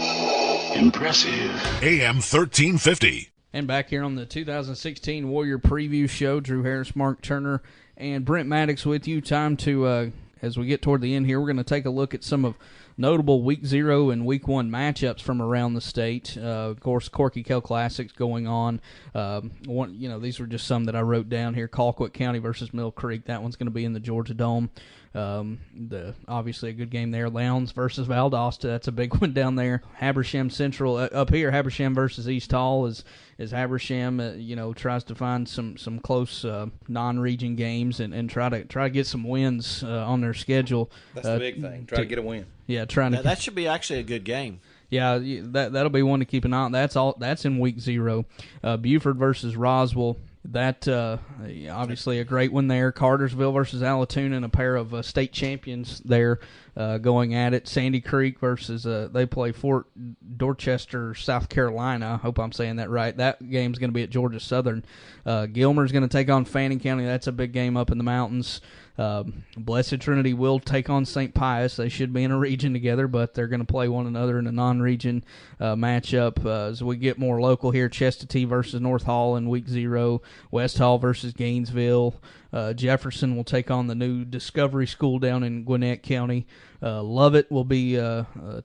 Impressive. AM 1350. And back here on the 2016 Warrior Preview Show, Drew Harris, Mark Turner, and Brent Maddox with you. Time to, as we get toward the end here, we're going to take a look at some of notable Week 0 and Week 1 matchups from around the state. Of course, Corky Kell Classics going on. These were just some that I wrote down here. Colquitt County versus Mill Creek. That one's going to be in the Georgia Dome. Obviously a good game there. Lowndes versus Valdosta. That's a big one down there. Habersham Central up here. Habersham versus East Hall is Habersham. Tries to find some close non-region games and try to get some wins on their schedule. That's the big thing. Try to get a win. Yeah, that should be actually a good game. Yeah, that'll be one to keep an eye on. That's in Week 0. Buford versus Roswell. That obviously a great one there. Cartersville versus Allatoona, and a pair of state champions there going at it. Sandy Creek versus they play Fort Dorchester, South Carolina. I hope I'm saying that right. That game's going to be at Georgia Southern. Gilmer's going to take on Fannin County. That's a big game up in the mountains. Blessed Trinity will take on St. Pius. They should be in a region together, but they're going to play one another in a non-region matchup. As we get more local here, Chestatee versus North Hall in Week 0. West Hall versus Gainesville. Jefferson will take on the new Discovery School down in Gwinnett County. Lovett will be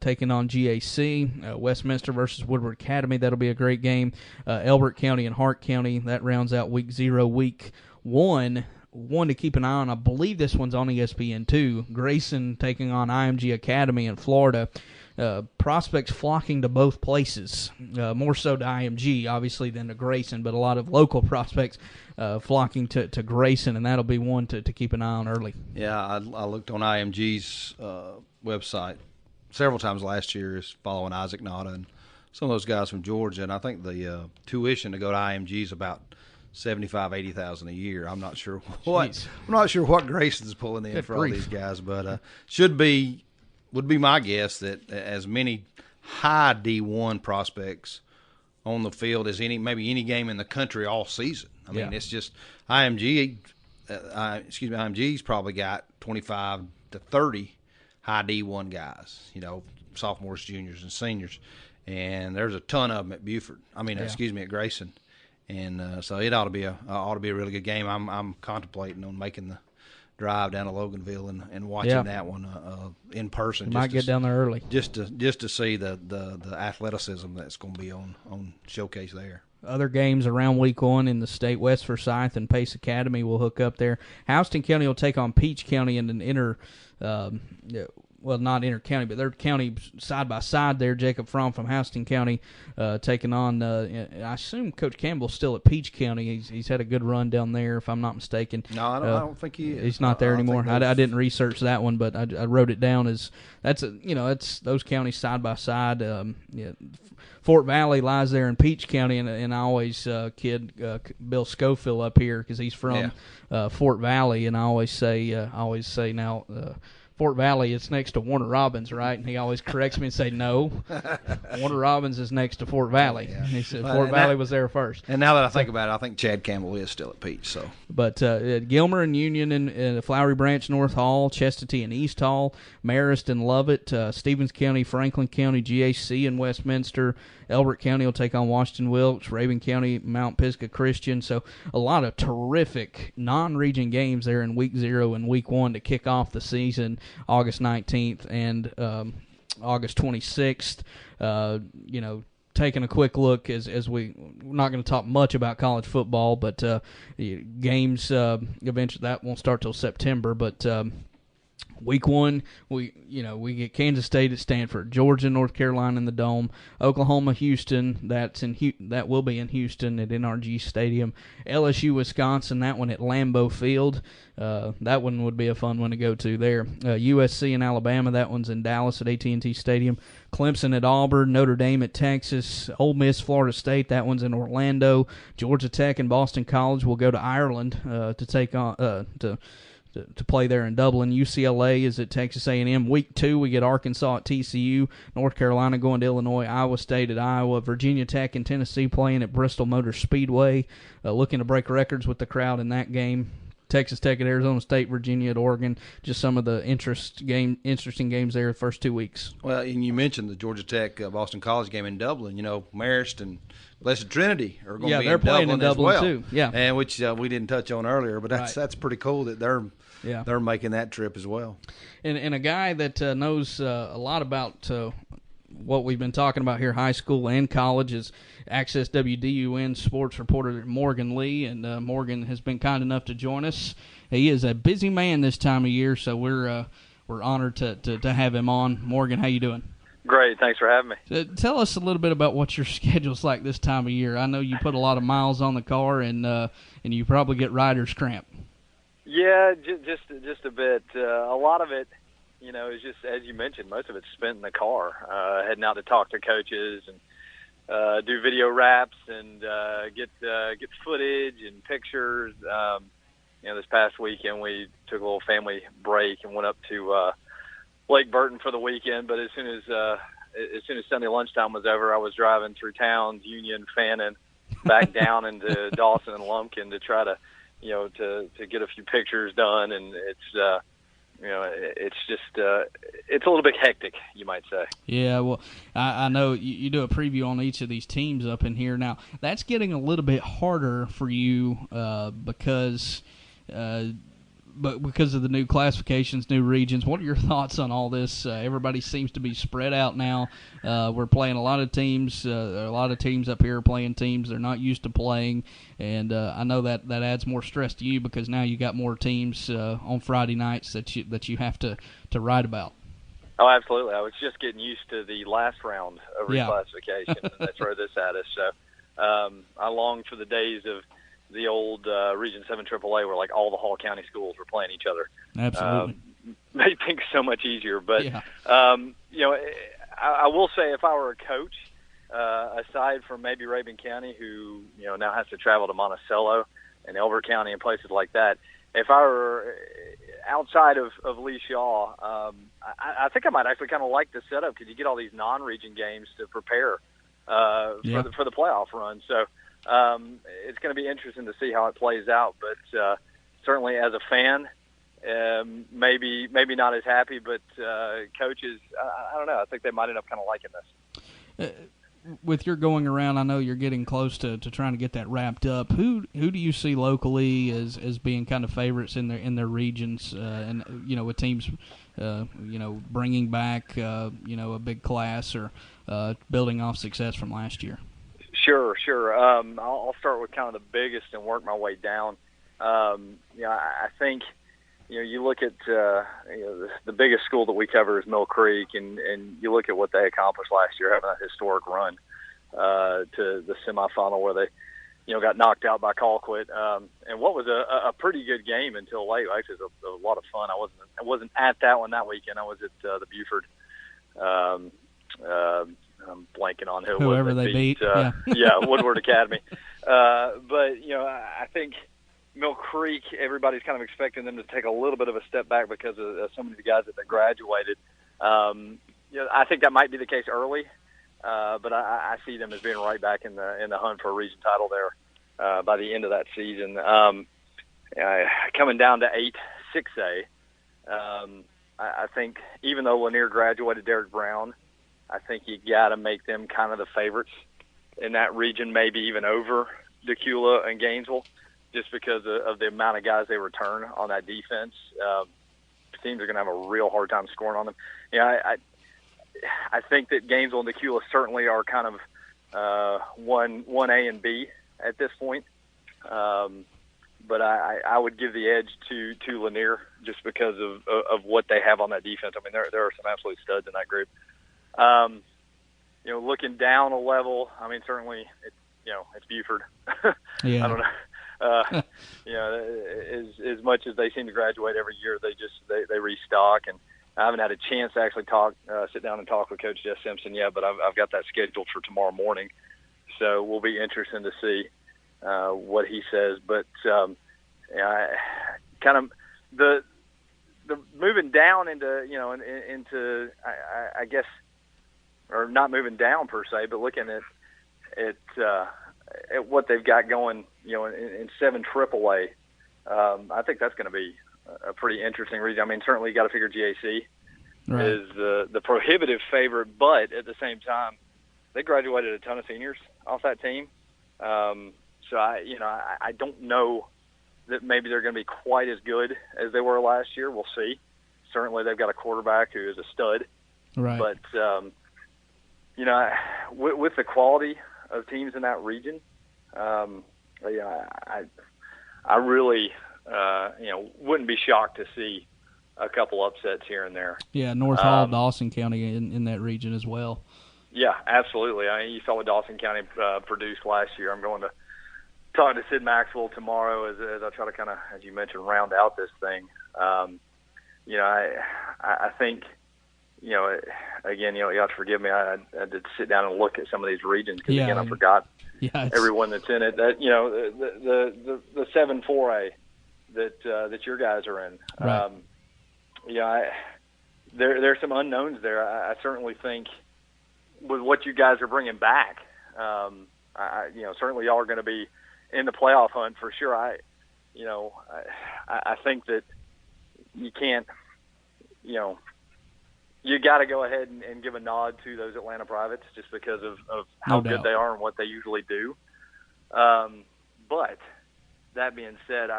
taking on GAC. Westminster versus Woodward Academy. That'll be a great game. Elbert County and Hart County. That rounds out Week 0. Week 1. One to keep an eye on. I believe this one's on ESPN2. Grayson taking on IMG Academy in Florida. Prospects flocking to both places, more so to IMG, obviously, than to Grayson, but a lot of local prospects flocking to Grayson, and that'll be one to keep an eye on early. Yeah, I looked on IMG's website several times last year, is following Isaac Nada and some of those guys from Georgia, and I think the tuition to go to IMG is about $75,000-$80,000 a year. I'm not sure what Grayson's pulling in for all these guys, but would be my guess that as many high D1 prospects on the field as maybe any game in the country all season. I mean, it's just IMG's probably got 25 to 30 high D1 guys, sophomores, juniors, and seniors, and there's a ton of them at Buford. At Grayson. And so it ought to be a really good game. I'm contemplating on making the drive down to Loganville and watching that one in person. Might get down there early just to see the athleticism that's going to be on showcase there. other games around week 1 in the state. West Forsyth and Pace Academy will hook up there. Houston County will take on Peach County in an well, not inter-county, but they're county side-by-side there. Jacob Fromm from Houston County taking on, I assume Coach Campbell's still at Peach County. He's had a good run down there, if I'm not mistaken. No, I don't think he is. He's not there anymore. I didn't research that one, but I wrote it down as that's those counties side-by-side. Fort Valley lies there in Peach County, and I always kid Bill Schofield up here because he's from Fort Valley, and I always say now Fort Valley is next to Warner Robins, right? And he always corrects me and say, no, Warner Robins is next to Fort Valley. Yeah. He said Fort Valley was there first. And now that I think about it, I think Chad Campbell is still at Peach. So, but Gilmer and Union and Flowery Branch North Hall, Chestatee and East Hall, Marist and Lovett, Stevens County, Franklin County, GAC and Westminster, Elbert County will take on Washington Wilkes, Rabun County, Mount Pisgah Christian. So a lot of terrific non-region games there in Week 0 and Week 1 to kick off the season, August 19th and August 26th. Taking a quick look as we're not going to talk much about college football, but games eventually that won't start till September, but Week 1, we get Kansas State at Stanford, Georgia, North Carolina in the Dome, Oklahoma, Houston. That will be in Houston at NRG Stadium. LSU, Wisconsin. That one at Lambeau Field. That one would be a fun one to go to there. USC and Alabama. That one's in Dallas at AT&T Stadium. Clemson at Auburn, Notre Dame at Texas, Ole Miss, Florida State. That one's in Orlando. Georgia Tech and Boston College will go to Ireland to take on to play there in Dublin. UCLA is at Texas A&M. Week 2, we get Arkansas at TCU, North Carolina going to Illinois, Iowa State at Iowa, Virginia Tech and Tennessee playing at Bristol Motor Speedway, looking to break records with the crowd in that game. Texas Tech at Arizona State, Virginia at Oregon. Just some of the interesting games there the first 2 weeks. Well, and you mentioned the Georgia Tech Boston College game in Dublin. Marist and Blessed Trinity are going to be they're playing in Dublin as well, too. Yeah, and which we didn't touch on earlier, but that's pretty cool that they're making that trip as well. And a guy that knows a lot about what we've been talking about here, high school and college, is Access WDUN sports reporter Morgan Lee, and Morgan has been kind enough to join us. He is a busy man this time of year, so we're honored to have him on. Morgan, how you doing? Great, thanks for having me. Tell us a little bit about what your schedule's like this time of year. I know you put a lot of miles on the car, and you probably get rider's cramp. Yeah, just a bit. A lot of it, is just, as you mentioned, most of it's spent in the car, heading out to talk to coaches and do video wraps and get footage and pictures. This past weekend we took a little family break and went up to Lake Burton for the weekend. But as soon as Sunday lunchtime was over, I was driving through towns, Union, Fannin, back down into Dawson and Lumpkin to try to get a few pictures done, and it's just it's a little bit hectic, you might say. Yeah, well, I know you do a preview on each of these teams up in here. Now, that's getting a little bit harder for you because of the new classifications, new regions. What are your thoughts on all this? Everybody seems to be spread out now. We're playing a lot of teams. A lot of teams up here are playing teams they're not used to playing, and I know that adds more stress to you because now you got more teams on Friday nights that you have to write about. Oh, absolutely. I was just getting used to the last round of reclassification, and they throw this at us. So I long for the days of the old Region 7 AAA where all the Hall County schools were playing each other. Absolutely. Made things so much easier. But, I will say if I were a coach, aside from maybe Rabun County, who, now has to travel to Monticello and Elbert County and places like that, if I were outside of Lee Shaw, I think I might actually kind of like the setup because you get all these non-region games to prepare for the playoff run. So, it's going to be interesting to see how it plays out, but certainly as a fan, maybe not as happy, but coaches, I don't know. I think they might end up kind of liking this. With your going around, I know you're getting close to trying to get that wrapped up. Who do you see locally as being kind of favorites in their regions, and with teams, bringing back a big class or building off success from last year? Sure. I'll start with kind of the biggest and work my way down. I think, you look at the biggest school that we cover is Mill Creek, and you look at what they accomplished last year, having a historic run to the semifinal where they got knocked out by Colquitt, and what was a pretty good game until late. Actually, it was a lot of fun. I wasn't at that one that weekend. I was at the Buford. I'm blanking on whoever they beat. Woodward Academy. But I think Mill Creek, everybody's kind of expecting them to take a little bit of a step back because of so many of the guys that graduated. I think that might be the case early, but I see them as being right back in the hunt for a region title there by the end of that season. Coming down to 6A, I think even though Lanier graduated Derek Brown, I think you got to make them kind of the favorites in that region, maybe even over Decula and Gainesville, just because of the amount of guys they return on that defense. Teams are going to have a real hard time scoring on them. I think that Gainesville and Decula certainly are kind of 1A and B at this point. But I would give the edge to Lanier just because of what they have on that defense. I mean, there are some absolute studs in that group. Looking down a level, I mean, certainly it's Buford. Yeah. I don't know. As much as they seem to graduate every year, they restock, and I haven't had a chance to actually sit down and talk with Coach Jess Simpson yet, but I've got that scheduled for tomorrow morning, so we'll be interested to see what he says. But kind of the moving down into I guess, or not moving down per se, but looking at what they've got going, in 7 AAA, I think that's going to be a pretty interesting region. I mean, certainly you got to figure GAC is the prohibitive favorite, but at the same time, they graduated a ton of seniors off that team. So I don't know that maybe they're going to be quite as good as they were last year. We'll see. Certainly they've got a quarterback who is a stud. Right. But, with the quality of teams in that region, I really, wouldn't be shocked to see a couple upsets here and there. Yeah, North Hall, Dawson County in that region as well. Yeah, absolutely. I mean, you saw what Dawson County produced last year. I'm going to talk to Sid Maxwell tomorrow as I try to kind of, as you mentioned, round out this thing. I think, again, you have to forgive me. I did sit down and look at some of these regions because, again, I forgot everyone that's in it. That the 7-4A that your guys are in. Right. There's some unknowns there. I certainly think with what you guys are bringing back, certainly y'all are going to be in the playoff hunt for sure. I think that you can't, you got to go ahead and give a nod to those Atlanta privates just because of how good they are and what they usually do. But that being said,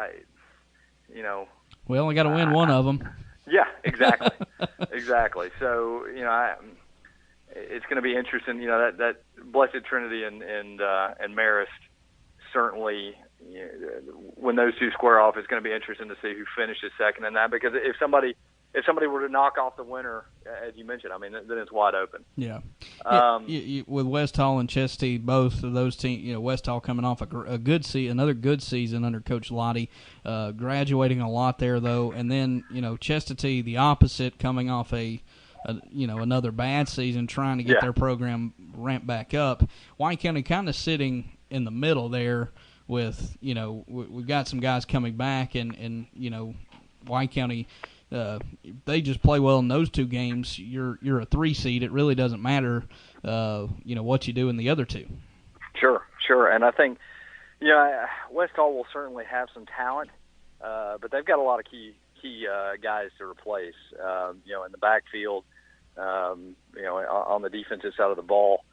we only got to win one of them. Yeah, exactly. Exactly. So, it's going to be interesting, that Blessed Trinity and Marist, certainly, when those two square off, it's going to be interesting to see who finishes second in that, because if somebody were to knock off the winner, as you mentioned, I mean, then it's wide open. Yeah. With West Hall and Chesty, both of those teams, West Hall coming off a good another good season under Coach Lottie, graduating a lot there though, and then Chestity the opposite, coming off another bad season, trying to get their program ramped back up. White County kind of sitting in the middle there with we've got some guys coming back, and White County. They just play well in those two games. You're a 3 seed. It really doesn't matter, what you do in the other two. Sure. And I think, West Hall will certainly have some talent, but they've got a lot of key guys to replace. In the backfield, on the defensive side of the ball.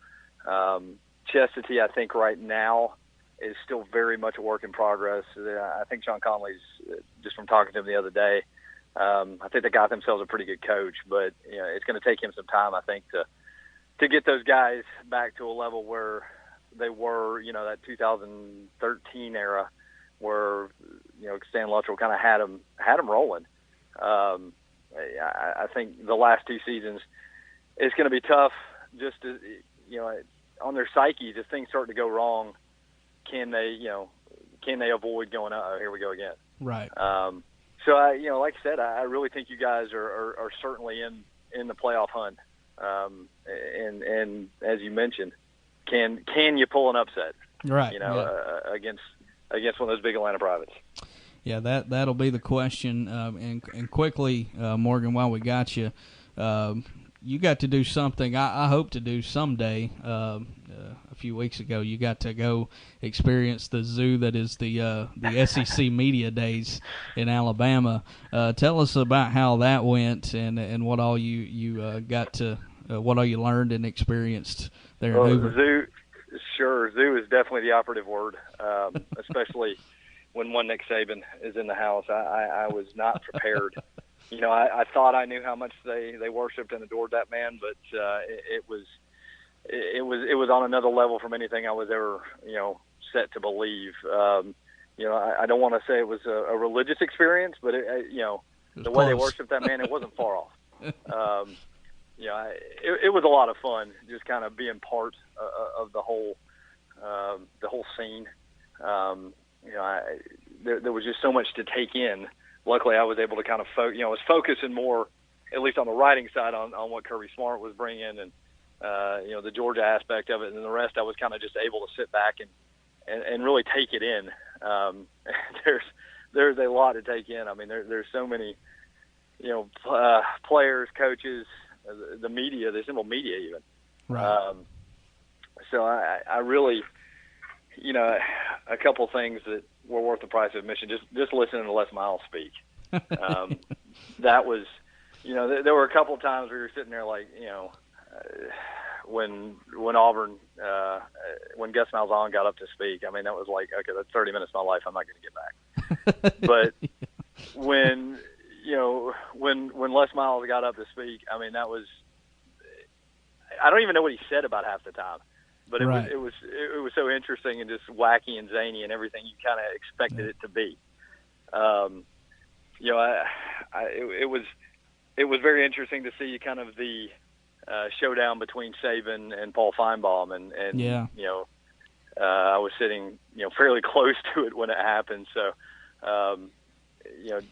Chastity, I think right now is still very much a work in progress. I think Sean Conley's, just from talking to him the other day, I think they got themselves a pretty good coach, but it's going to take him some time, I think, to get those guys back to a level where they were, that 2013 era where, Stan Luttrell kind of had them rolling. I think the last two seasons, it's going to be tough just to, on their psyches, if things start to go wrong, can they avoid going, here we go again. Right. So like I said, I really think you guys are certainly in the playoff hunt. And as you mentioned, can you pull an upset? Right. Against one of those big Atlanta privates. Yeah, that'll be the question. And quickly, Morgan, while we got you, you got to do something I hope to do someday. A few weeks ago, you got to go experience the zoo that is the SEC Media Days in Alabama. Tell us about how that went and what all you got to, what all you learned and experienced there in Hoover. Zoo is definitely the operative word, especially when one Nick Saban is in the house. I was not prepared. I thought I knew how much they worshipped and adored that man, but it was on another level from anything I was ever set to believe. I don't want to say it was a religious experience, but the way they worshipped that man, it wasn't far off. It was a lot of fun, just kind of being part of the whole scene. There was just so much to take in. Luckily, I was able to kind of was focusing more, at least on the writing side, on what Kirby Smart was bringing and the Georgia aspect of it, and the rest I was kind of just able to sit back and really take it in. There's a lot to take in. I mean, there's so many players, coaches, the media, the simple media even. Right. So I really, a couple things that were worth the price of admission. Just listening to Les Miles speak. That was, there were a couple of times where you're sitting there like, when Auburn, when Gus Malzahn got up to speak, I mean, that was like, okay, that's 30 minutes of my life I'm not going to get back. But when Les Miles got up to speak, I mean, that was, I don't even know what he said about half the time, but it was so interesting and just wacky and zany and everything you kind of expected it to be. It was very interesting to see kind of the showdown between Saban and Paul Feinbaum, and I was sitting fairly close to it when it happened, so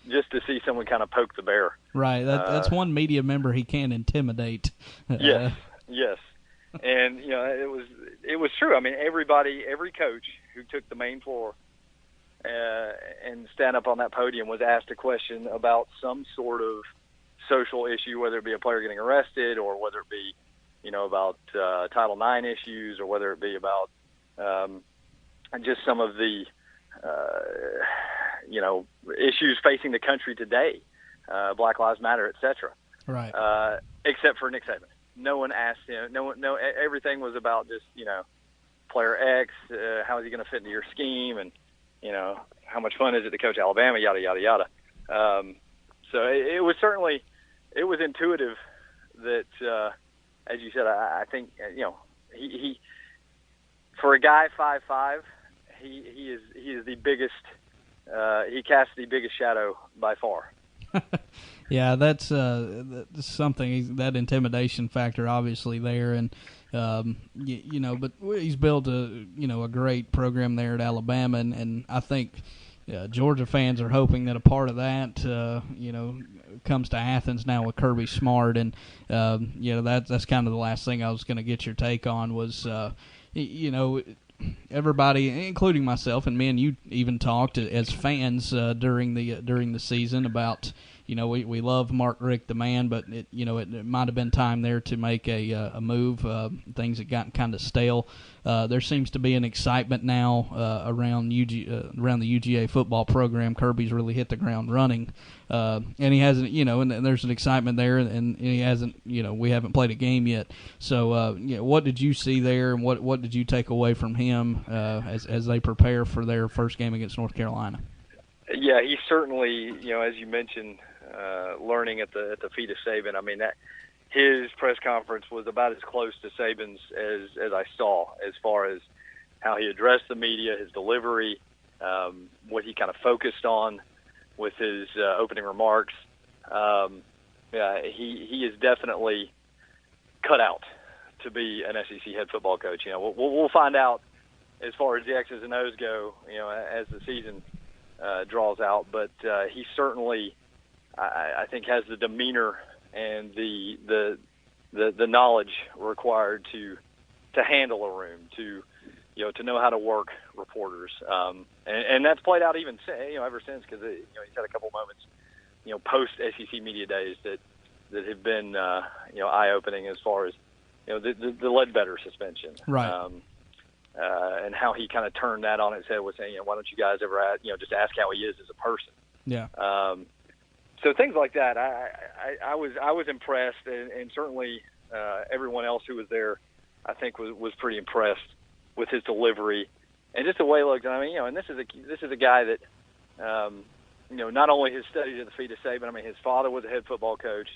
just to see someone kind of poke the bear. Right, that's one media member he can intimidate. Yes, and it was true. I mean, every coach who took the main floor and stand up on that podium was asked a question about some sort of social issue, whether it be a player getting arrested or whether it be, about Title IX issues or whether it be about just some of the, issues facing the country today, Black Lives Matter, et cetera. Right. Except for Nick Saban. No one asked him. Everything was about just, player X, how is he going to fit into your scheme, and, how much fun is it to coach Alabama, yada, yada, yada. So it was certainly, it was intuitive that, as you said, I think, he for a guy 5'5", he is the biggest, he casts the biggest shadow by far. Yeah, that's something. That intimidation factor obviously there, and but he's built a great program there at Alabama, and I think Georgia fans are hoping that a part of that comes to Athens now with Kirby Smart, and that's kind of the last thing I was going to get your take on was everybody, including myself, and me and you even talked as fans during the season about we love Mark Richt the man, but it might have been time there to make a move. Things had gotten kind of stale. There seems to be an excitement now around the UGA football program. Kirby's really hit the ground running, and he hasn't. And there's an excitement there, and he hasn't. We haven't played a game yet. So, what did you see there, and what did you take away from him as they prepare for their first game against North Carolina? Yeah, he's certainly, as you mentioned, learning at the feet of Saban. I mean, that his press conference was about as close to Saban's as I saw, as far as how he addressed the media, his delivery, what he kind of focused on with his opening remarks. He is definitely cut out to be an SEC head football coach. We'll find out as far as the X's and O's go, as the season draws out. But he certainly, I think, has the demeanor and the knowledge required to handle a room, to know how to work reporters, and that's played out even ever since, because he's had a couple moments post SEC media days that have been eye opening as far as the Ledbetter suspension, right? And how he kind of turned that on its head with saying, why don't you guys ever just ask how he is as a person? Yeah. So things like that, I was impressed, and certainly everyone else who was there, I think, was pretty impressed with his delivery and just the way he looked. I mean, and this is a guy that, not only has studied at the feet of Saban. I mean, his father was a head football coach,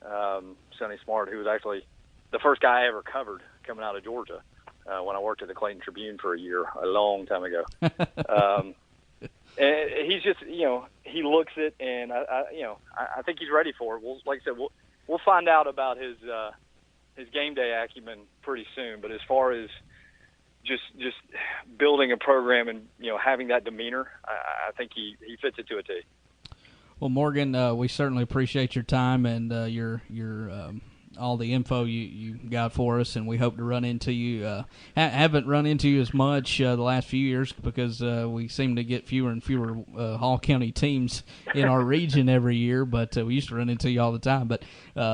Sonny Smart, who was actually the first guy I ever covered coming out of Georgia when I worked at the Clayton Tribune for a year, a long time ago. And he's just, he looks it, and I think he's ready for it. Like I said, we'll find out about his game day acumen pretty soon. But as far as just building a program and having that demeanor, I think he fits it to a T. Well, Morgan, we certainly appreciate your time and your all the info you got for us, and we hope to run into you. Haven't run into you as much the last few years because we seem to get fewer and fewer Hall County teams in our region every year, but we used to run into you all the time. But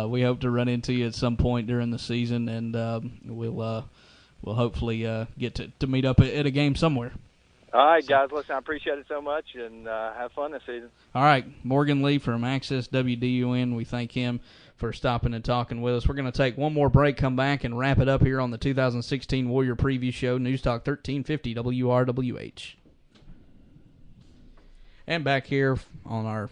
we hope to run into you at some point during the season, and we'll hopefully get to meet up at a game somewhere. All right, guys, listen, I appreciate it so much, and have fun this season. All right, Morgan Lee from Access WDUN, we thank him for stopping and talking with us. We're going to take one more break, come back, and wrap it up here on the 2016 Warrior Preview Show, News Talk 1350 WRWH. And back here on our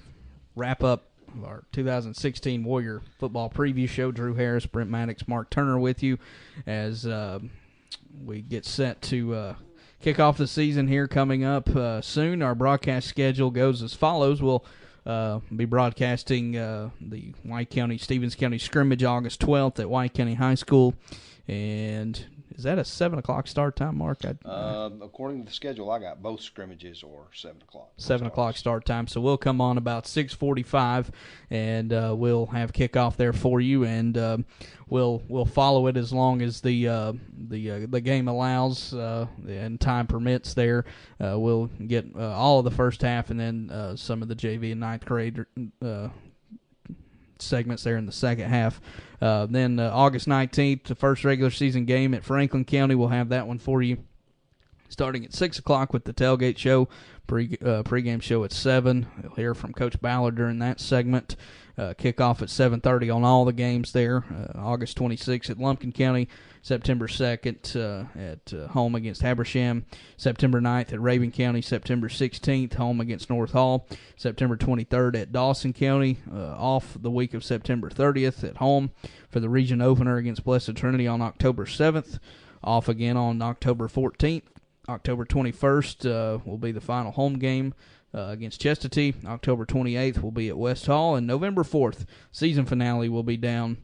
wrap-up of our 2016 Warrior Football Preview Show, Drew Harris, Brent Maddox, Mark Turner with you as we get set to kick off the season here coming up soon. Our broadcast schedule goes as follows. We'll be broadcasting the White County, Stevens County scrimmage August 12th at White County High School. And is that a 7 o'clock start time, Mark? According to the schedule, I got both scrimmages or 7 o'clock. 7 o'clock start time. So we'll come on about 6:45, and we'll have kickoff there for you, and we'll follow it as long as the game allows and time permits. There, we'll get all of the first half, and then some of the JV and ninth grade segments there in the second half. Then August 19th, the first regular season game at Franklin County. We'll have that one for you starting at 6 o'clock with the tailgate show, pregame show at 7. You'll hear from Coach Ballard during that segment. Kickoff at 7:30 on all the games there. August 26th at Lumpkin County, September 2nd at home against Habersham, September 9th at Raven County, September 16th home against North Hall, September 23rd at Dawson County, off the week of September 30th at home for the region opener against Blessed Trinity on October 7th, off again on October 14th. October 21st will be the final home game against Chestatee. October 28th will be at West Hall, and November 4th, season finale, will be down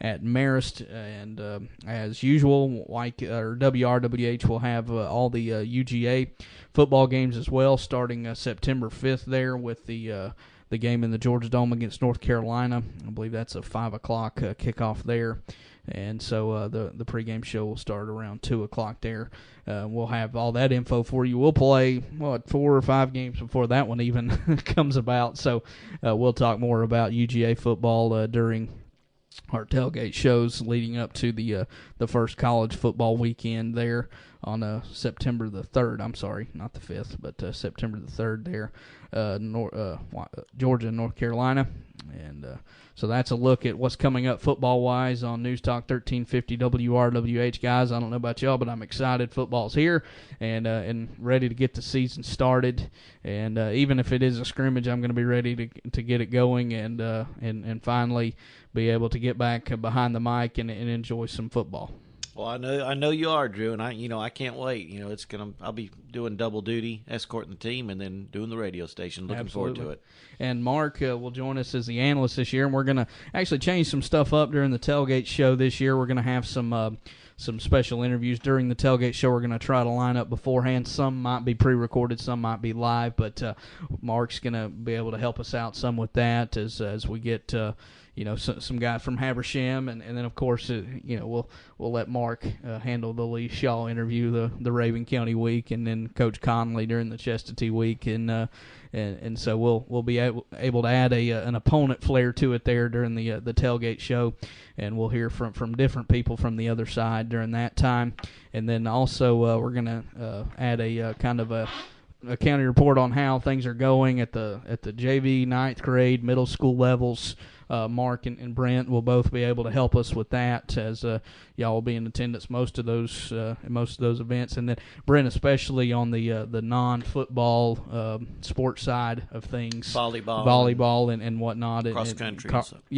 at Marist. And as usual, WRWH will have all the UGA football games as well, starting September 5th there with the game in the Georgia Dome against North Carolina. I believe that's a 5 o'clock kickoff there. And so the pregame show will start around 2 o'clock there. We'll have all that info for you. We'll play, 4 or 5 games before that one even comes about. So we'll talk more about UGA football during our tailgate shows leading up to the first college football weekend there on September the 3rd. I'm sorry, not the 5th, but September the 3rd there, Georgia and North Carolina. And so that's a look at what's coming up football-wise on News Talk 1350 WRWH. Guys, I don't know about y'all, but I'm excited. Football's here and ready to get the season started. And even if it is a scrimmage, I'm going to be ready to get it going and finally be able to get back behind the mic and enjoy some football. Well, I know you are, Drew, and I can't wait. I'll be doing double duty, escorting the team, and then doing the radio station. Looking forward to it. And Mark will join us as the analyst this year, and we're going to actually change some stuff up during the tailgate show this year. We're going to have some special interviews during the tailgate show. We're going to try to line up beforehand. Some might be pre-recorded, some might be live, but Mark's going to be able to help us out some with that as we get some guy from Habersham, and then of course we'll let Mark handle the Lee Shaw interview, the Raven County week, and then Coach Conley during the Chestatee week, and so we'll be able to add an opponent flair to it there during the tailgate show, and we'll hear from different people from the other side during that time, and then also we're gonna add a kind of a county report on how things are going at the JV, ninth grade, middle school levels. Mark and Brent will both be able to help us with that, as y'all will be in attendance most of those events, and then Brent especially on the non-football sports side of things, volleyball and whatnot, cross country,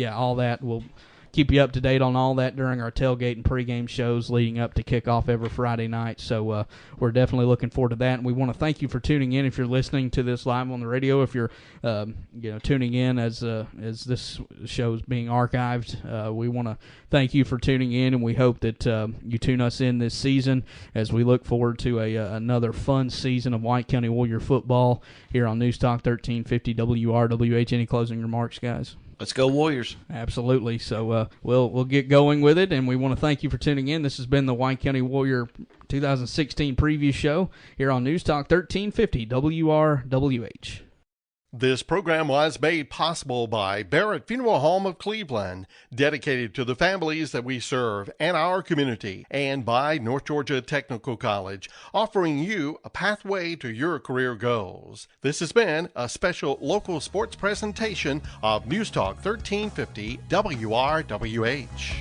all that. We'll keep you up to date on all that during our tailgate and pregame shows leading up to kickoff every Friday night. So we're definitely looking forward to that, and we want to thank you for tuning in. If you're listening to this live on the radio, if you're tuning in as this show is being archived, we want to thank you for tuning in, and we hope that you tune us in this season as we look forward to another fun season of White County Warrior football here on News Talk 1350 WRWH. Any closing remarks, guys? Let's go Warriors. Absolutely. So we'll get going with it, and we want to thank you for tuning in. This has been the White County Warrior 2016 preview show here on News Talk 1350 WRWH. This program was made possible by Barrett Funeral Home of Cleveland, dedicated to the families that we serve and our community, and by North Georgia Technical College, offering you a pathway to your career goals. This has been a special local sports presentation of News Talk 1350 WRWH.